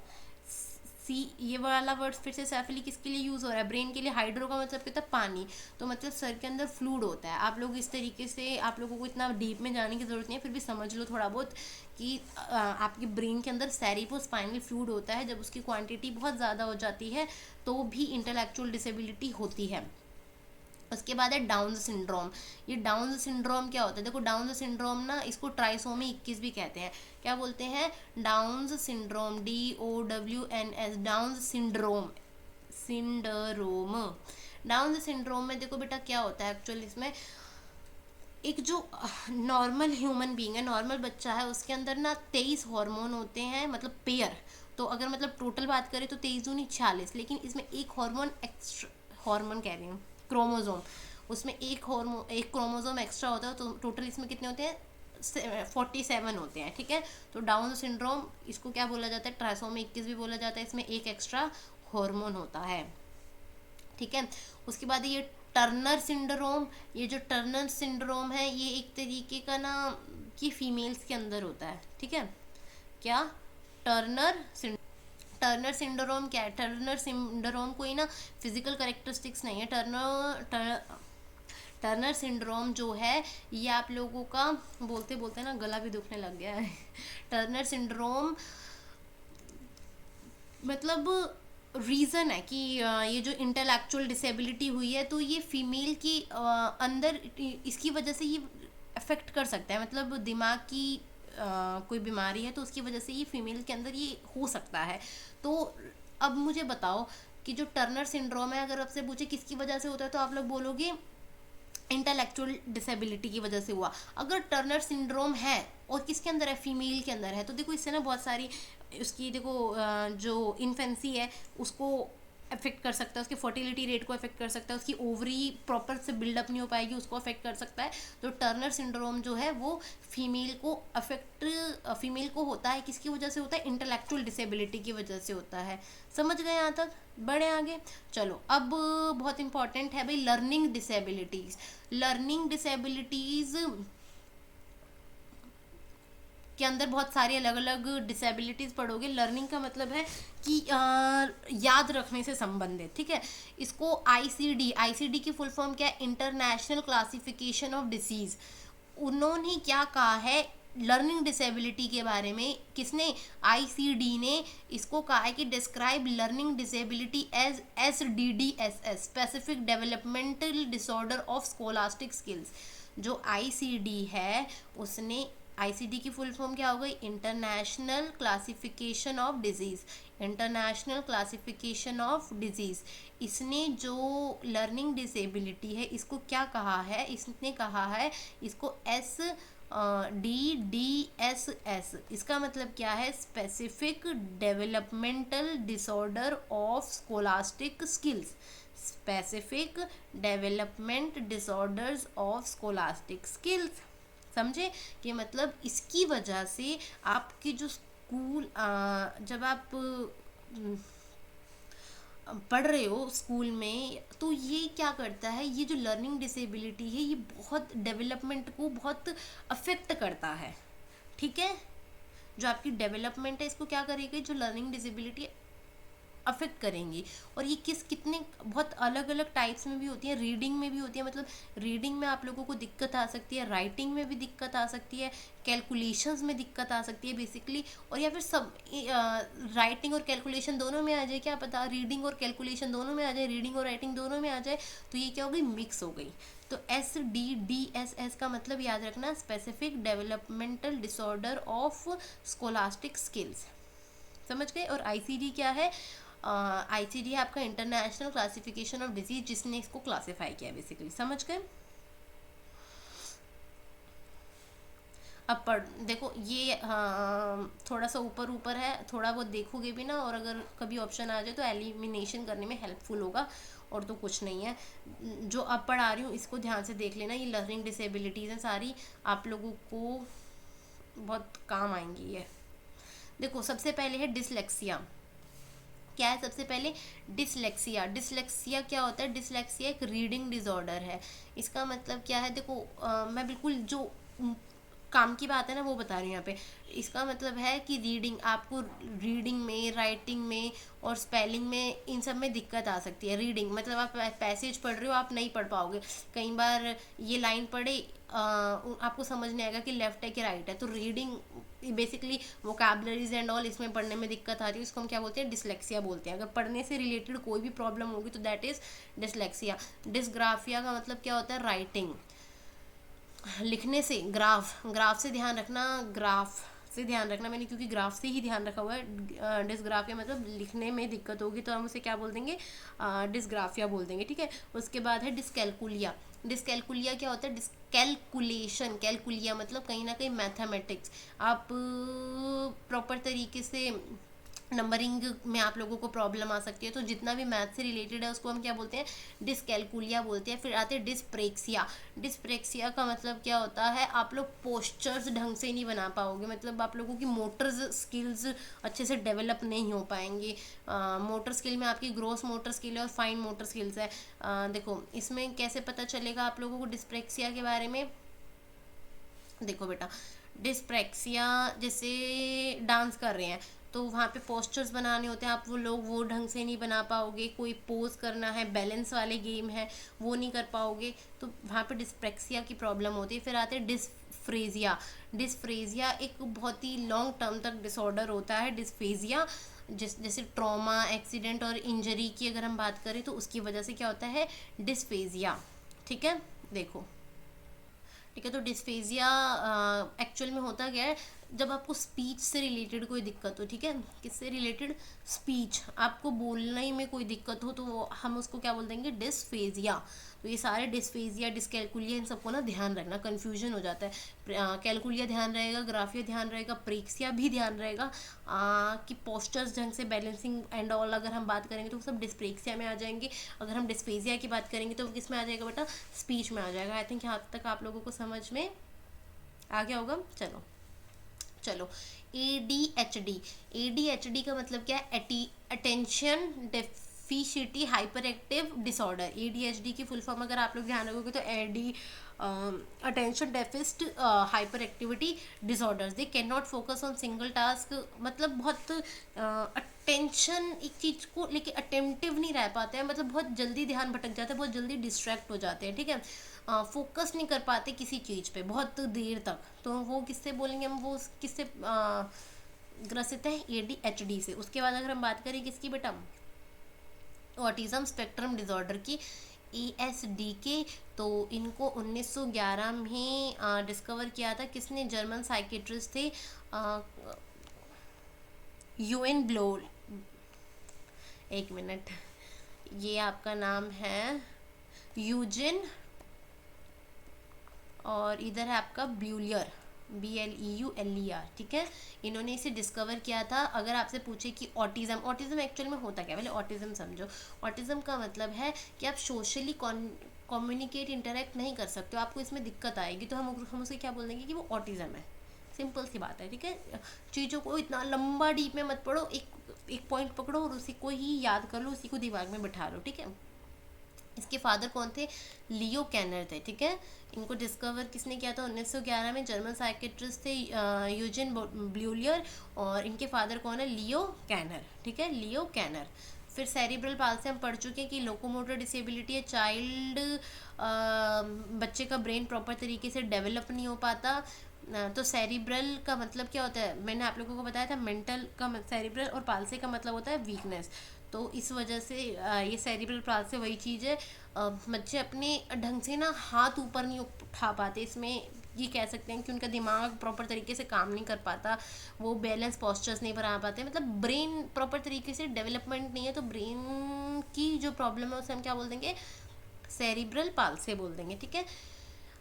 सी, ये वाला वर्ड फिर से सेफली किसके लिए यूज हो रहा है, ब्रेन के लिए। हाइड्रो का मतलब क्या होता है, पानी, तो मतलब सर के अंदर फ्लूइड होता है। आप लोग इस तरीके से, आप लोगों को इतना डीप में जाने की जरूरत नहीं है, फिर भी समझ लो थोड़ा बहुत कि आपके ब्रेन के अंदर सेरिब्रोस्पाइनल फ्लूइड होता है। जब उसकी क्वांटिटी बहुत ज़्यादा हो जाती है तो भी इंटेलेक्चुअल डिसेबिलिटी होती है। उसके बाद है डाउन सिंड्रोम। ये डाउन सिंड्रोम क्या होता है, देखो डाउन सिंड्रोम ना, इसको ट्राइसोमी 21 भी कहते हैं। क्या बोलते हैं, down syndrome, DOWNS, down syndrome, syndrome. Down syndrome में देखो बेटा क्या होता है एक्चुअली, इसमें एक जो नॉर्मल ह्यूमन बीइंग है, नॉर्मल बच्चा है, उसके अंदर ना 23 हार्मोन होते हैं, मतलब पेयर। तो अगर मतलब टोटल बात करें तो 23 दूनी 46, लेकिन इसमें एक हार्मोन एक्स्ट्रा, हार्मोन कह रही हूँ, क्रोमोजोम, उसमें एक हार्मोन, एक क्रोमोजोम एक्स्ट्रा होता है, तो टोटल इसमें कितने होते हैं, 47 होते हैं, ठीक है। तो डाउन सिंड्रोम, इसको क्या बोला जाता है, ट्राइसोमी 21 भी बोला जाता है, इसमें एक एक्स्ट्रा हार्मोन होता है, ठीक है। उसके बाद ये टर्नर सिंड्रोम, ये जो टर्नर सिंड्रोम है, ये एक तरीके का ना, ये फीमेल्स के अंदर होता है, ठीक है। क्या, टर्नर सिंड्रोम क्या है, टर्नर सिंड्रोम कोई ना फिजिकल कैरेक्टरिस्टिक्स नहीं है। टर्नर सिंड्रोम जो है, ये आप लोगों का, बोलते बोलते ना गला भी दुखने लग गया है। टर्नर सिंड्रोम मतलब रीज़न है कि ये जो इंटेलेक्चुअल डिसेबिलिटी हुई है, तो ये फीमेल की अंदर इसकी वजह से ये अफेक्ट कर सकता है, मतलब दिमाग की कोई बीमारी है तो उसकी वजह से ये फीमेल के अंदर ये हो सकता है। तो अब मुझे बताओ कि जो टर्नर सिंड्रोम है, अगर आपसे पूछे किसकी वजह से होता है, तो आप लोग बोलोगे इंटेलेक्चुअल डिसेबिलिटी की वजह से हुआ। अगर टर्नर सिंड्रोम है और किसके अंदर है, फीमेल के अंदर है, तो देखो इससे ना बहुत सारी उसकी, देखो जो इन्फेंसी है उसको अफेक्ट कर सकता है, उसकी फर्टिलिटी रेट को अफेक्ट कर सकता है, उसकी ओवरी प्रॉपर से बिल्डअप नहीं हो पाएगी, उसको अफेक्ट कर सकता है। तो टर्नर सिंड्रोम जो है वो फीमेल को अफेक्ट, फीमेल को होता है, किसकी वजह से होता है, इंटेलेक्चुअल डिसेबिलिटी की वजह से होता है। समझ गए यहाँ तक, बढ़े आगे। चलो अब बहुत इंपॉर्टेंट है भाई, लर्निंग डिसेबिलिटीज। लर्निंग डिसेबिलिटीज के अंदर बहुत सारी अलग अलग डिसेबिलिटीज़ पढ़ोगे। लर्निंग का मतलब है कि याद रखने से संबंधित, ठीक है। इसको आईसीडी की फुल फॉर्म क्या है, इंटरनेशनल क्लासिफिकेशन ऑफ डिसीज़। उन्होंने क्या कहा है लर्निंग डिसेबिलिटी के बारे में, किसने, आईसीडी ने इसको कहा है कि describe learning disability as SDDSS, specific developmental disorder of scholastic skills. जो आईसीडी है उसने, आईसीडी की फुल फॉर्म क्या हो गई, international classification of diseases, international classification of diseases. इसने जो लर्निंग डिसेबिलिटी है इसको क्या कहा है, इसने कहा है इसको SDDSS। इसका मतलब क्या है, specific developmental disorder of scholastic skills, specific development disorders of scholastic skills. समझे कि मतलब इसकी वजह से आपकी जो स्कूल, जब आप पढ़ रहे हो स्कूल में, तो ये क्या करता है, ये जो लर्निंग डिसेबिलिटी है ये बहुत डेवलपमेंट को बहुत अफेक्ट करता है, ठीक है। जो आपकी डेवलपमेंट है इसको क्या करेगी, जो लर्निंग डिसेबिलिटी अफेक्ट करेंगी। और ये कितने बहुत अलग अलग टाइप्स में भी होती है, रीडिंग में भी होती है, मतलब रीडिंग में आप लोगों को दिक्कत आ सकती है, राइटिंग में भी दिक्कत आ सकती है, कैलकुलेशंस में दिक्कत आ सकती है बेसिकली, और या फिर सब राइटिंग और कैलकुलेशन दोनों में आ जाए, क्या पता रीडिंग और कैलकुलेशन दोनों में आ जाए, रीडिंग और राइटिंग दोनों में आ जाए, तो ये क्या हो गई, मिक्स हो गई। तो SDDSS का मतलब याद रखना, specific developmental disorder of scholastic skills. समझ गए। और आईसीडी क्या है, आईसीडी है आपका इंटरनेशनल क्लासिफिकेशन ऑफ डिजीज, जिसने इसको क्लासिफाई किया बेसिकली। समझ गए। अब पढ़ देखो ये, हाँ, थोड़ा सा ऊपर ऊपर है, थोड़ा बहुत देखोगे भी ना, और अगर कभी ऑप्शन आ जाए तो एलिमिनेशन करने में हेल्पफुल होगा, और तो कुछ नहीं है। जो अब पढ़ा रही हूँ इसको ध्यान से देख लेना, ये लर्निंग डिसेबिलिटीज़ हैं सारी, आप लोगों को बहुत काम आएंगी ये। देखो सबसे पहले है डिसलेक्सिया। क्या है सबसे पहले? डिसलेक्सिया। डिसलेक्सिया क्या होता है? डिसलेक्सिया एक रीडिंग डिसऑर्डर है। इसका मतलब क्या है? देखो मैं बिल्कुल जो काम की बात है ना वो बता रही हूँ यहाँ पे। इसका मतलब है कि रीडिंग, आपको रीडिंग में, राइटिंग में और स्पेलिंग में, इन सब में दिक्कत आ सकती है। रीडिंग मतलब आप पैसेज पढ़ रहे हो, आप नहीं पढ़ पाओगे। कई बार ये लाइन पढ़े, आपको समझ नहीं आएगा कि लेफ्ट है कि राइट है। तो reading basically vocabularies and all, इसमें पढ़ने में दिक्कत आ रही है, इसको हम क्या बोलते हैं? डिसलेक्सिया बोलते हैं। अगर पढ़ने से रिलेटेड कोई भी प्रॉब्लम होगी तो दैट इज डिसलेक्सिया। डिसग्राफिया का मतलब क्या होता है? राइटिंग, लिखने से। ग्राफ, ग्राफ से ध्यान रखना, ग्राफ से ध्यान रखना मैंने, क्योंकि ग्राफ से ही ध्यान रखा हुआ है। डिसग्राफिया मतलब लिखने में दिक्कत होगी तो हम उसे क्या बोल देंगे? डिसग्राफिया बोल देंगे, ठीक है। उसके बाद है डिसकैलकुलिया। डिसकैलकुलिया क्या होता है? डिसकैलकुलेशन, कैलकुलिया मतलब कहीं ना कहीं मैथमेटिक्स। आप प्रॉपर तरीके से नंबरिंग में आप लोगों को प्रॉब्लम आ सकती है, तो जितना भी मैथ से रिलेटेड है उसको हम क्या बोलते हैं? डिसकैलकुलिया बोलते हैं। फिर आते हैं डिस्प्रेक्सिया। डिस्प्रेक्सिया का मतलब क्या होता है? आप लोग पोस्चर्स ढंग से नहीं बना पाओगे, मतलब आप लोगों की मोटर स्किल्स अच्छे से डेवलप नहीं हो पाएंगे। मोटर स्किल में आपकी ग्रोस मोटर स्किल है और फाइन मोटर स्किल्स है। देखो इसमें कैसे पता चलेगा आप लोगों को डिस्प्रेक्सिया के बारे में? देखो बेटा, डिस्प्रेक्सिया जैसे डांस कर रहे हैं तो वहाँ पे पोस्चर्स बनाने होते हैं, आप वो लोग वो ढंग से नहीं बना पाओगे। कोई पोज करना है, बैलेंस वाले गेम है, वो नहीं कर पाओगे, तो वहाँ पे डिस्प्रेक्सिया की प्रॉब्लम होती है। फिर आते हैं डिस्फ्रेजिया। डिस्फ्रेजिया एक बहुत ही लॉन्ग टर्म तक डिसऑर्डर होता है। डिस्फेजिया जैसे ट्रॉमा, एक्सीडेंट और इंजरी की अगर हम बात करें तो उसकी वजह से क्या होता है? डिस्फेजिया, ठीक है। देखो ठीक है, तो डिस्फेजिया एक्चुअल में होता क्या है? जब आपको स्पीच से रिलेटेड कोई दिक्कत हो, ठीक है, किससे रिलेटेड? स्पीच, आपको बोलने में कोई दिक्कत हो तो हम उसको क्या बोल देंगे? डिस्फेजिया। तो ये सारे डिस्फेजिया, डिसकैलकुलिया, इन सबको ना ध्यान रखना, कन्फ्यूजन हो जाता है। कैलकुलिया ध्यान रहेगा, ग्राफिया ध्यान रहेगा, प्रेक्सिया भी ध्यान रहेगा, कि पोस्चर्स ढंग से, बैलेंसिंग एंड ऑल अगर हम बात करेंगे तो सब डिस्प्रेक्सिया में आ जाएंगे। अगर हम डिस्फेजिया की बात करेंगे तो किस में आ जाएगा बेटा? स्पीच में आ जाएगा। आई थिंक यहाँ तक आप लोगों को समझ में आ गया होगा। चलो चलो, ADHD। ADHD का मतलब क्या है? Attention deficiency hyper active disorder. ADHD की फुल फॉर्म अगर आप लोग ध्यान रखोगे तो attention deficit hyper activity disorders. They can not focus on single task, मतलब बहुत अटेंशन एक चीज को लेके अटेंटिव नहीं रह पाते हैं, मतलब बहुत जल्दी ध्यान भटक जाता है, बहुत जल्दी डिस्ट्रैक्ट हो जाते हैं, ठीक है। फोकस नहीं कर पाते किसी चीज़ पे बहुत देर तक, तो वो किससे बोलेंगे हम? वो किससे ग्रसित है? ADHD से। उसके बाद अगर हम बात करें किसकी बेटा? ऑटिज्म स्पेक्ट्रम डिसऑर्डर की, ASD के, तो इनको 1911 में डिस्कवर किया था। किसने? जर्मन साइकेट्रिस्ट थे UN ब्लोर। एक मिनट, ये आपका नाम है यूजिन, और इधर है आपका ब्यूलियर, BLEULER, ठीक है। इन्होंने इसे डिस्कवर किया था। अगर आपसे पूछे कि ऑटिज्म एक्चुअल में होता क्या है, पहले ऑटिज्म समझो। ऑटिज्म का मतलब है कि आप सोशली कम्युनिकेट, इंटरेक्ट नहीं कर सकते हो, आपको इसमें दिक्कत आएगी, तो हम उसे क्या बोल देंगे? कि वो ऑटिज्म है। सिंपल सी बात है, ठीक है। चीज़ों को इतना लंबा डीप में मत पढ़ो, एक पॉइंट पकड़ो और उसी को ही याद कर लो, उसी को दिमाग में बैठा लो, ठीक है। इसके फादर कौन थे? लियो कैनर थे, ठीक है। इनको डिस्कवर किसने किया था? 1911 में जर्मन साइकेट्रिस्ट थे यूजिन ब्लूलियर, और इनके फादर कौन है? लियो कैनर, ठीक है, लियो कैनर। फिर सेरिब्रल पाल्सी हम पढ़ चुके हैं कि लोकोमोटर डिसेबिलिटी है, चाइल्ड बच्चे का ब्रेन प्रॉपर तरीके से डेवलप नहीं हो पाता। तो सेरिब्रल का मतलब क्या होता है? मैंने आप लोगों को बताया था, मेंटल का सेरिब्रल, और पाल्सी का मतलब होता है वीकनेस। तो इस वजह से ये सेरिब्रल पाल्सी वही चीज़ है, बच्चे अपने ढंग से ना हाथ ऊपर नहीं उठा पाते, इसमें ये कह सकते हैं कि उनका दिमाग प्रॉपर तरीके से काम नहीं कर पाता, वो बैलेंस पोस्चर्स नहीं बना पाते, मतलब ब्रेन प्रॉपर तरीके से डेवलपमेंट नहीं है। तो ब्रेन की जो प्रॉब्लम है उसे हम क्या बोल देंगे? सेरिब्रल पाल्सी बोल देंगे, ठीक है।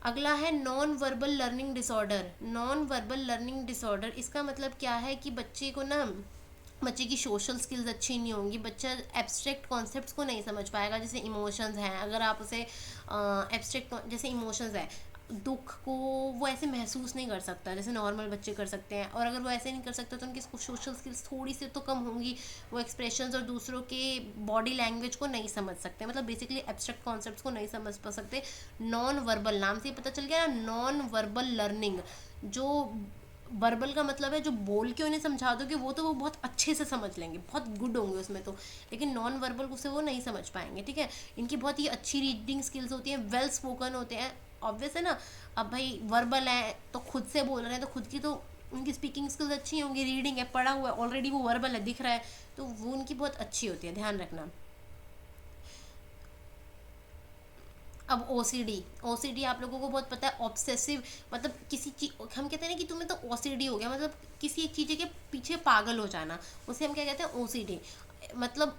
अगला है non verbal learning disorder. Non verbal learning disorder इसका मतलब क्या है कि बच्चे की सोशल स्किल्स अच्छी नहीं होंगी, बच्चा एब्स्ट्रैक्ट कॉन्सेप्ट्स को नहीं समझ पाएगा। जैसे इमोशंस हैं, अगर आप उसे एब्स्ट्रैक्ट जैसे इमोशंस है, दुख को वो ऐसे महसूस नहीं कर सकता जैसे नॉर्मल बच्चे कर सकते हैं, और अगर वो ऐसे नहीं कर सकता तो उनकी सोशल स्किल्स थोड़ी सी तो कम होंगी, वो एक्सप्रेशंस और दूसरों के बॉडी लैंग्वेज को नहीं समझ सकते, मतलब बेसिकली एब्स्ट्रैक्ट कॉन्सेप्ट्स को नहीं समझ पा सकते। नॉन वर्बल, नाम से ही पता चल गया ना, नॉन वर्बल लर्निंग। जो वर्बल का मतलब है जो बोल के उन्हें समझा दोगे वो तो वो बहुत अच्छे से समझ लेंगे, बहुत गुड होंगे उसमें तो, लेकिन नॉन वर्बल उसे वो नहीं समझ पाएंगे, ठीक है। इनकी बहुत ही अच्छी रीडिंग स्किल्स होती हैं, वेल स्पोकन होते हैं, ऑब्वियस है ना। अब भाई वर्बल है तो खुद से बोल रहे हैं तो खुद की तो उनकी स्पीकिंग स्किल्स अच्छी होंगी, रीडिंग है, पढ़ा हुआ है ऑलरेडी, वो वर्बल है, दिख रहा है, तो वो उनकी बहुत अच्छी होती है, ध्यान रखना। अब ओसीडी आप लोगों को बहुत पता है, ऑब्सेसिव, मतलब किसी चीज, हम कहते हैं ना कि तुम्हें तो ओसीडी हो गया, मतलब किसी एक चीज़ के पीछे पागल हो जाना, उसे हम क्या कहते हैं, ओसीडी। मतलब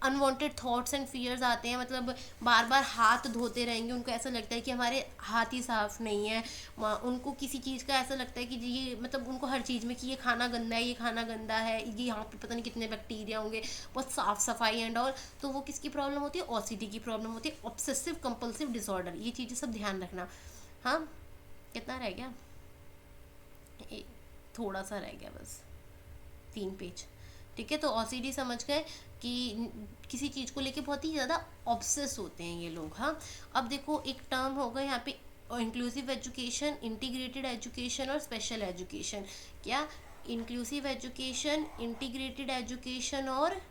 अनवांटेड थॉट्स एंड फियर्स आते हैं, मतलब बार बार हाथ धोते रहेंगे, उनको ऐसा लगता है कि हमारे हाथ ही साफ नहीं है, उनको किसी चीज़ का ऐसा लगता है कि जी ये, मतलब उनको हर चीज़ में कि ये खाना गंदा है, ये खाना गंदा है, ये यहाँ पे पता नहीं कितने बैक्टीरिया होंगे, बहुत साफ सफाई एंड ऑल, तो वो किसकी प्रॉब्लम होती है, ओसीडी की प्रॉब्लम होती है, ऑब्सेसिव कंपल्सिव डिसऑर्डर। ये चीज़ें सब ध्यान रखना। हाँ, कितना रह गया, थोड़ा सा रह गया बस, 3 पेज, ठीक है। तो ओसीडी समझ गए कि किसी चीज़ को लेके बहुत ही ज़्यादा ऑब्सेस होते हैं ये लोग। हाँ, अब देखो एक टर्म होगा यहाँ पे, इंक्लूसिव एजुकेशन, इंटीग्रेटेड एजुकेशन और स्पेशल एजुकेशन। क्या, इंक्लूसिव एजुकेशन, इंटीग्रेटेड एजुकेशन और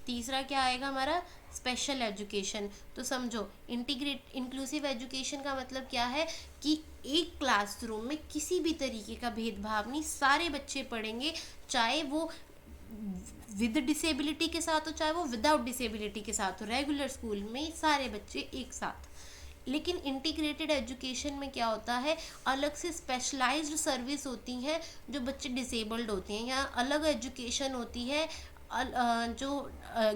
तीसरा क्या आएगा हमारा, स्पेशल एजुकेशन। तो समझो, इंक्लूसिव एजुकेशन का मतलब क्या है कि एक क्लासरूम में किसी भी तरीके का भेदभाव नहीं, सारे बच्चे पढ़ेंगे, चाहे वो विद डिसेबिलिटी के साथ हो चाहे वो विदाउट डिसेबिलिटी के साथ हो, रेगुलर स्कूल में सारे बच्चे एक साथ। लेकिन इंटीग्रेटेड एजुकेशन में क्या होता है, अलग से स्पेशलाइज्ड सर्विस होती हैं जो बच्चे डिसेबल्ड होते हैं, या अलग एजुकेशन होती है जो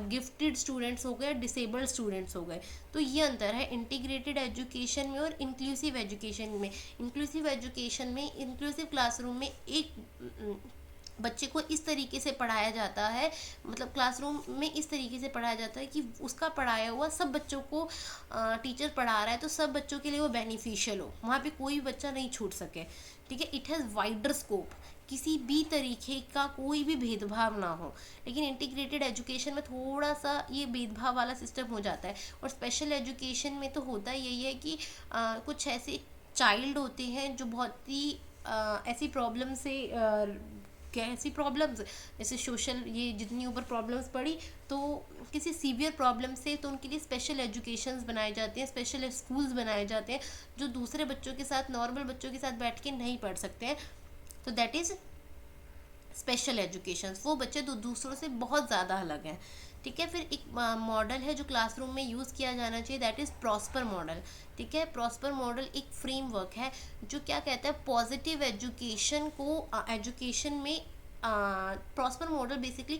गिफ्टेड स्टूडेंट्स हो गए, डिसेबल्ड स्टूडेंट्स हो गए। तो ये अंतर है इंटीग्रेटेड एजुकेशन में और इंक्लूसिव एजुकेशन में। इंक्लूसिव एजुकेशन में, इंक्लूसिव क्लासरूम में एक बच्चे को इस तरीके से पढ़ाया जाता है, मतलब क्लासरूम में इस तरीके से पढ़ाया जाता है कि उसका पढ़ाया हुआ सब बच्चों को, टीचर पढ़ा रहा है तो सब बच्चों के लिए वो बेनिफिशियल हो, वहाँ पे कोई बच्चा नहीं छूट सके, ठीक है। इट हैज़ वाइडर स्कोप, किसी भी तरीके का कोई भी भेदभाव ना हो। लेकिन इंटीग्रेटेड एजुकेशन में थोड़ा सा ये भेदभाव वाला सिस्टम हो जाता है। और स्पेशल एजुकेशन में तो होता यही है कि कुछ ऐसे चाइल्ड होते हैं जो बहुत ही ऐसी प्रॉब्लम से कैसी प्रॉब्लम्स, जैसे सोशल, ये जितनी ऊपर प्रॉब्लम्स पड़ी तो किसी सीवियर प्रॉब्लम से, तो उनके लिए स्पेशल एजुकेशंस बनाए जाते हैं, स्पेशल स्कूल्स बनाए जाते हैं जो दूसरे बच्चों के साथ, नॉर्मल बच्चों के साथ बैठ के नहीं पढ़ सकते हैं, तो दैट इज़ स्पेशल एजुकेशन। वो बच्चे दूसरों से बहुत ज़्यादा अलग हैं, ठीक है। फिर एक मॉडल है जो क्लासरूम में यूज़ किया जाना चाहिए, दैट इज़ प्रॉस्पर मॉडल, ठीक है। प्रॉस्पर मॉडल एक फ्रेमवर्क है जो क्या कहता है, पॉजिटिव एजुकेशन को एजुकेशन में, prosper model basically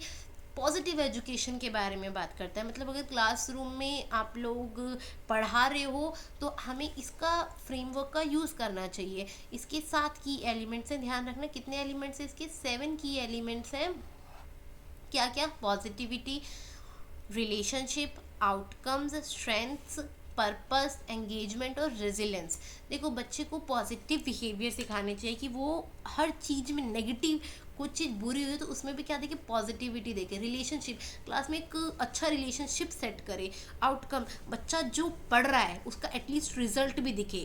positive education के बारे में बात करता है। मतलब अगर क्लासरूम में आप लोग पढ़ा रहे हो तो हमें इसका फ्रेमवर्क का यूज़ करना चाहिए। इसके 7 की एलिमेंट्स हैं, ध्यान रखना कितने एलिमेंट्स हैं इसके, 7 की एलिमेंट्स हैं। क्या क्या, positivity, relationship, outcomes, strengths, purpose, engagement और रेजिलेंस। देखो बच्चे को पॉजिटिव बिहेवियर सिखाने चाहिए कि वो हर चीज़ में, नेगेटिव कुछ चीज़ बुरी हुई तो उसमें भी क्या देखे, पॉजिटिविटी देखे। रिलेशनशिप, क्लास में एक अच्छा रिलेशनशिप सेट करे। आउटकम, बच्चा जो पढ़ रहा है उसका एटलीस्ट रिजल्ट भी दिखे,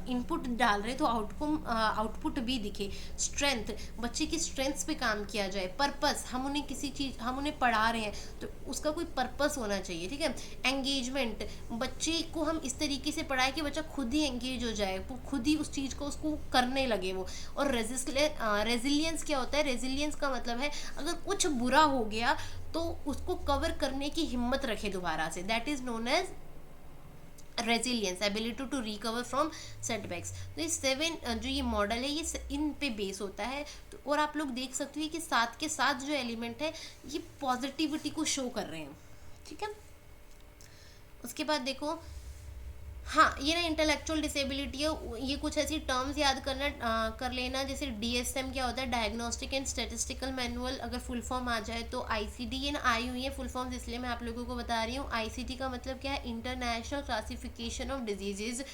इनपुट डाल रहे तो आउटपुट भी दिखे। स्ट्रेंथ, बच्चे की स्ट्रेंथ्स पे काम किया जाए। पर्पस, हम उन्हें पढ़ा रहे हैं तो उसका कोई पर्पस होना चाहिए, ठीक है। एंगेजमेंट, बच्चे को हम इस तरीके से पढ़ाएं कि बच्चा खुद ही एंगेज हो जाए, वो खुद ही उस चीज़ को उसको करने लगे वो। और रेजिलियंस क्या होता है, रेजिलियंस का मतलब है अगर कुछ बुरा हो गया तो उसको कवर करने की हिम्मत रखे दोबारा से, that is known as resilience, ability to recover from setbacks. तो ये 7 जो ये मॉडल है ये इन पे बेस होता है। तो और आप लोग देख सकते हो कि 7 के 7 जो एलिमेंट है ये पॉजिटिविटी को शो कर रहे हैं, ठीक है। उसके बाद देखो हाँ, ये ना इंटेलेक्चुअल डिसेबिलिटी है, ये कुछ ऐसी टर्म्स याद करना कर लेना, जैसे डीएसएम क्या होता है, डायग्नोस्टिक एंड स्टैटिस्टिकल मैनुअल, अगर फुल फॉर्म आ जाए तो आईसीडी, ये ना आई हुई है फुल फॉर्म्स, इसलिए मैं आप लोगों को बता रही हूँ। आईसीडी का मतलब क्या है, इंटरनेशनल क्लासिफिकेशन ऑफ डिजीजेज,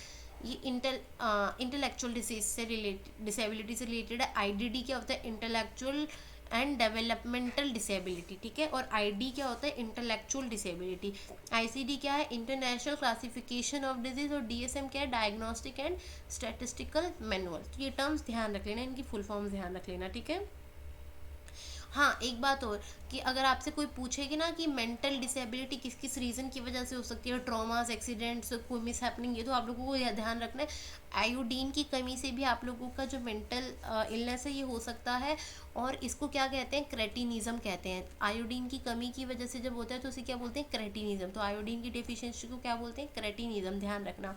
ये इंटेलेक्चुअल डिसीज से रिलेटेड, डिसेबिलिटी से रिलेटेड है। आईडीडी क्या होता है, इंटेलेक्चुअल एंड डेवलपमेंटल डिसेबिलिटी, ठीक है। और आईडी क्या होता है, इंटेलेक्चुअल डिसेबिलिटी। आईसीडी क्या है, इंटरनेशनल क्लासिफिकेशन ऑफ डिजीज, और डीएसएम क्या है, डायग्नोस्टिक एंड स्टैटिस्टिकल मैनुअल। तो ये टर्म्स ध्यान रख लेना, इनकी फुल फॉर्म ध्यान रख लेना, ठीक है। हाँ, एक बात और, कि अगर आपसे कोई पूछेगी ना कि मेंटल डिसेबिलिटी किस किस रीज़न की वजह से हो सकती है, ट्रॉमास, एक्सीडेंट्स, कोई मिस हैपनिंग, ये तो आप लोगों को यह ध्यान रखना है। आयोडीन की कमी से भी आप लोगों का जो मेंटल इलनेस है ये हो सकता है, और इसको क्या कहते हैं, क्रेटिनिज्म कहते हैं। आयोडीन की कमी की वजह से जब होता है तो उसे क्या बोलते हैं, क्रेटिनिज्म। तो आयोडीन की डेफिशिएंसी को क्या बोलते हैं, क्रेटिनिज्म, ध्यान रखना,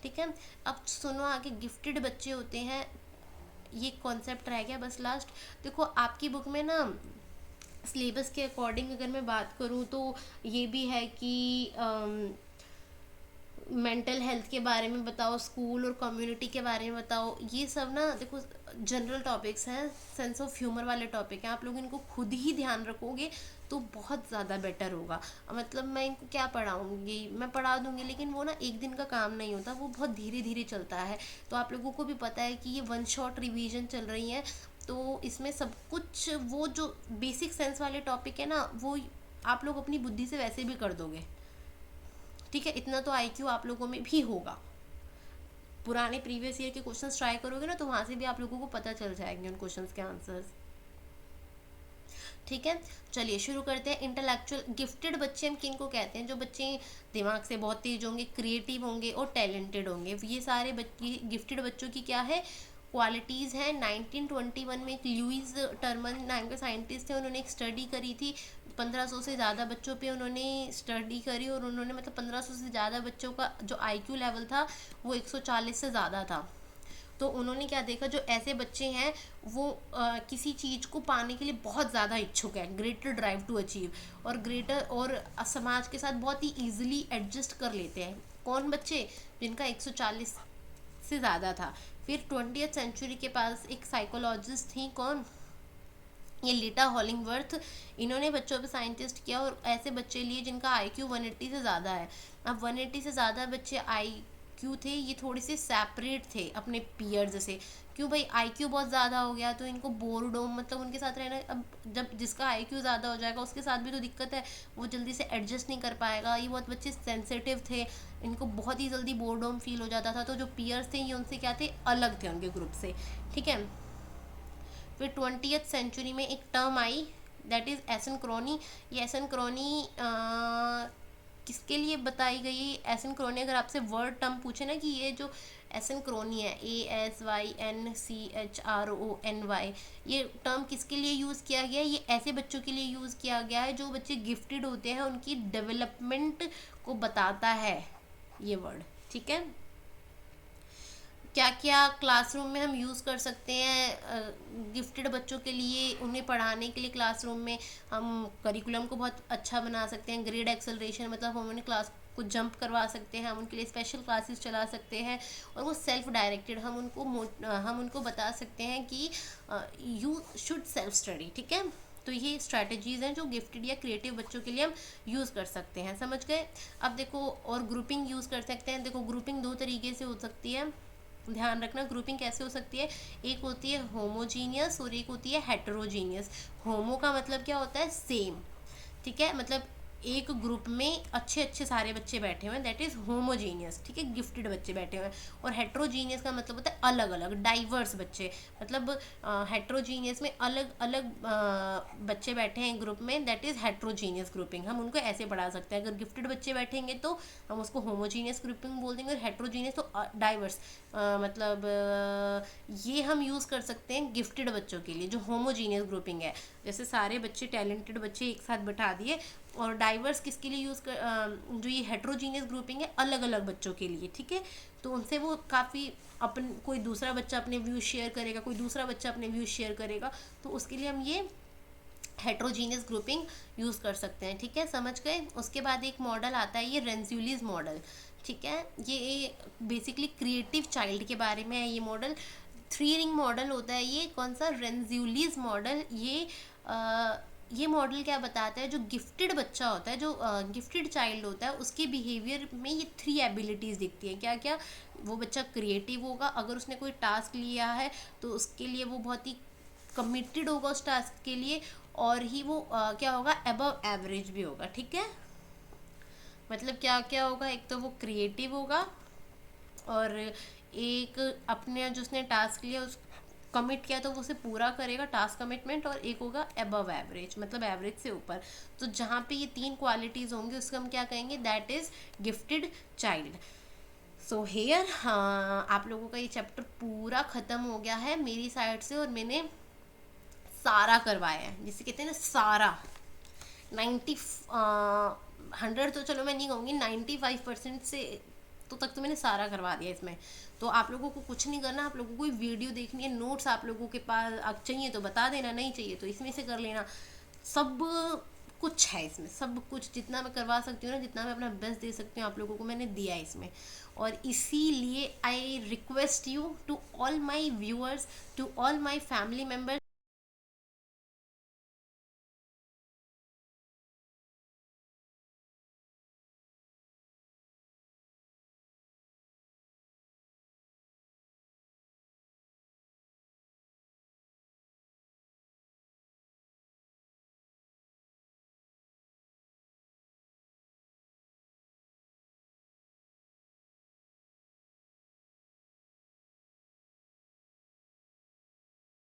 ठीक है। अब सुनो आगे, गिफ्टेड बच्चे होते हैं, ये कॉन्सेप्ट रह गया बस लास्ट। देखो आपकी बुक में ना सिलेबस के अकॉर्डिंग अगर मैं बात करूँ तो ये भी है कि मेंटल हेल्थ के बारे में बताओ, स्कूल और कम्युनिटी के बारे में बताओ। ये सब ना देखो जनरल टॉपिक्स हैं, सेंस ऑफ ह्यूमर वाले टॉपिक हैं, आप लोग इनको खुद ही ध्यान रखोगे तो बहुत ज़्यादा बेटर होगा। मतलब मैं इनको क्या पढ़ाऊँगी, मैं पढ़ा दूँगी, लेकिन वो ना एक दिन का काम नहीं होता, वो बहुत धीरे धीरे चलता है। तो आप लोगों को भी पता है कि ये वन शॉट रिवीजन चल रही है, तो इसमें सब कुछ वो जो बेसिक सेंस वाले टॉपिक है ना, वो आप लोग अपनी बुद्धि से वैसे भी कर दोगे, ठीक है। इतना तो आईक्यू आप लोगों में भी होगा। पुराने प्रीवियस ईयर के क्वेश्चंस ट्राई करोगे ना, तो वहाँ से भी आप लोगों को पता चल जाएंगे उन क्वेश्चंस के आंसर्स, ठीक है। चलिए शुरू करते हैं। इंटेलेक्चुअल गिफ्टेड बच्चे हम किन को कहते हैं, जो बच्चे दिमाग से बहुत तेज होंगे, क्रिएटिव होंगे और टैलेंटेड होंगे। ये सारे बच्चे गिफ्टेड बच्चों की क्या है, क्वालिटीज़ हैं। 1921 में एक लुइस टर्मन नाम के साइंटिस्ट थे, उन्होंने एक स्टडी करी थी, 1500 से ज़्यादा बच्चों पे उन्होंने स्टडी करी, और उन्होंने मतलब 1500 से ज़्यादा बच्चों का जो आईक्यू लेवल था वो 140 से ज़्यादा था। तो उन्होंने क्या देखा, जो ऐसे बच्चे हैं वो किसी चीज़ को पाने के लिए बहुत ज़्यादा इच्छुक है, ग्रेटर ड्राइव टू अचीव, और ग्रेटर और समाज के साथ बहुत ही ईजिली एडजस्ट कर लेते हैं। कौन बच्चे, जिनका 140 से ज़्यादा था। फिर 20th सेंचुरी के पास एक साइकोलॉजिस्ट थी, कौन, ये लीटा हॉलिंगवर्थ। इन्होंने बच्चों पे साइंटिस्ट किया और ऐसे बच्चे लिए जिनका आईक्यू 180 से ज़्यादा है। अब 180 से ज़्यादा बच्चे आईक्यू थे, ये थोड़े से सेपरेट थे अपने पीयर्स से। क्यों भाई, आईक्यू बहुत ज़्यादा हो गया तो इनको बोरडोम, मतलब उनके साथ रहना, अब जब जिसका आईक्यू ज़्यादा हो जाएगा उसके साथ भी तो दिक्कत है, वो जल्दी से एडजस्ट नहीं कर पाएगा। ये बहुत बच्चे सेंसिटिव थे, इनको बहुत ही जल्दी बोरडोम फील हो जाता था। तो जो पीयर्स थे ये उनसे क्या थे, अलग थे उनके ग्रुप से, ठीक है। फिर 20th सेंचुरी में एक टर्म आई, दैट इज़ एसिनक्रोनी। ये एसिनक्रोनी किसके लिए बताई गई, एसिनक्रोनी अगर आपसे वर्ड टर्म पूछे ना कि ये जो एसिनक्रोनी है, ASYNCHRONY, ये टर्म किसके लिए यूज़ किया गया है, ये ऐसे बच्चों के लिए यूज़ किया गया है जो बच्चे गिफ्टेड होते हैं, उनकी डेवलपमेंट को बताता है ये वर्ड, ठीक है। क्या क्या क्लासरूम में हम यूज़ कर सकते हैं गिफ्टेड बच्चों के लिए, उन्हें पढ़ाने के लिए क्लासरूम में हम करिकुलम को बहुत अच्छा बना सकते हैं। ग्रेड एक्सेलरेशन, मतलब हम उन्हें क्लास को जंप करवा सकते हैं, हम उनके लिए स्पेशल क्लासेस चला सकते हैं, और वो सेल्फ डायरेक्टेड, हम उनको बता सकते हैं कि यू शुड सेल्फ स्टडी, ठीक है। तो ये स्ट्रैटेजीज़ हैं जो गिफ्टेड या क्रिएटिव बच्चों के लिए हम यूज़ कर सकते हैं, समझ गए। अब देखो, और ग्रुपिंग यूज़ कर सकते हैं। देखो ग्रुपिंग दो तरीके से हो सकती है, ध्यान रखना। ग्रुपिंग कैसे हो सकती है, एक होती है होमोजीनियस और एक होती है हेटेरोजीनियस। होमो का मतलब क्या होता है, सेम, ठीक है, मतलब एक ग्रुप में अच्छे अच्छे सारे बच्चे बैठे हुए हैं, दैट इज़ होमोजीनियस, ठीक है, गिफ्टेड बच्चे बैठे हुए हैं। और हेट्रोजीनियस का मतलब होता है अलग अलग, डाइवर्स बच्चे, मतलब हेट्रोजीनियस में अलग अलग बच्चे बैठे हैं ग्रुप में, दैट इज़ हेट्रोजीनियस ग्रुपिंग। हम उनको ऐसे पढ़ा सकते हैं, अगर गिफ्टेड बच्चे बैठेंगे तो हम उसको होमोजीनियस ग्रुपिंग बोल देंगे, और हेट्रोजीनियस तो डाइवर्स, मतलब ये हम यूज़ कर सकते हैं गिफ्टेड बच्चों के लिए। जो होमोजीनियस ग्रुपिंग है, जैसे सारे बच्चे टैलेंटेड बच्चे एक साथ बैठा दिए, और डाइवर्स किसके लिए यूज़ कर, जो ये हेट्रोजीनियस ग्रुपिंग है अलग अलग बच्चों के लिए, ठीक है। तो उनसे वो काफ़ी कोई दूसरा बच्चा अपने व्यूज़ शेयर करेगा, कोई दूसरा बच्चा अपने व्यूज़ शेयर करेगा, तो उसके लिए हम ये हेट्रोजीनियस ग्रुपिंग यूज़ कर सकते हैं, ठीक है, समझ गए। उसके बाद एक मॉडल आता है ये रेंजुलिस मॉडल, ठीक है। ये बेसिकली क्रिएटिव चाइल्ड के बारे में है ये मॉडल। 3 रिंग मॉडल होता है ये। कौन सा? रेंज्यूलीज मॉडल। ये मॉडल क्या बताता है, जो गिफ्टेड बच्चा होता है, जो गिफ्टेड चाइल्ड होता है, उसके बिहेवियर में ये 3 एबिलिटीज़ दिखती हैं। क्या क्या? वो बच्चा क्रिएटिव होगा, अगर उसने कोई टास्क लिया है तो उसके लिए वो बहुत ही कमिटेड होगा उस टास्क के लिए, और ही वो क्या होगा, अबव एवरेज भी होगा। ठीक है, मतलब क्या क्या होगा, एक तो वो क्रिएटिव होगा, और एक अपने जो उसने टास्क लिया उस कमिट किया तो वो उसे पूरा करेगा, टास्क कमिटमेंट, और एक होगा अबव एवरेज, मतलब एवरेज से ऊपर। तो जहाँ पे ये 3 क्वालिटीज़ होंगी उसको हम क्या कहेंगे, that is gifted child. So here, हाँ, आप लोगों का ये चैप्टर पूरा ख़त्म हो गया है मेरी साइड से, और मैंने सारा करवाया है, जिसे कहते हैं ना सारा। 100 तो चलो मैं नहीं कहूँगी, 95% से तो तक तो मैंने सारा करवा दिया इसमें। तो आप लोगों को कुछ नहीं करना, आप लोगों को वीडियो देखनी है, नोट्स आप लोगों के पास चाहिए तो बता देना, नहीं चाहिए तो इसमें से कर लेना। सब कुछ है इसमें, सब कुछ जितना मैं करवा सकती हूँ ना, जितना मैं अपना बेस्ट दे सकती हूँ आप लोगों को, मैंने दिया है इसमें। और इसीलिए I request you to all my viewers, to all my family members,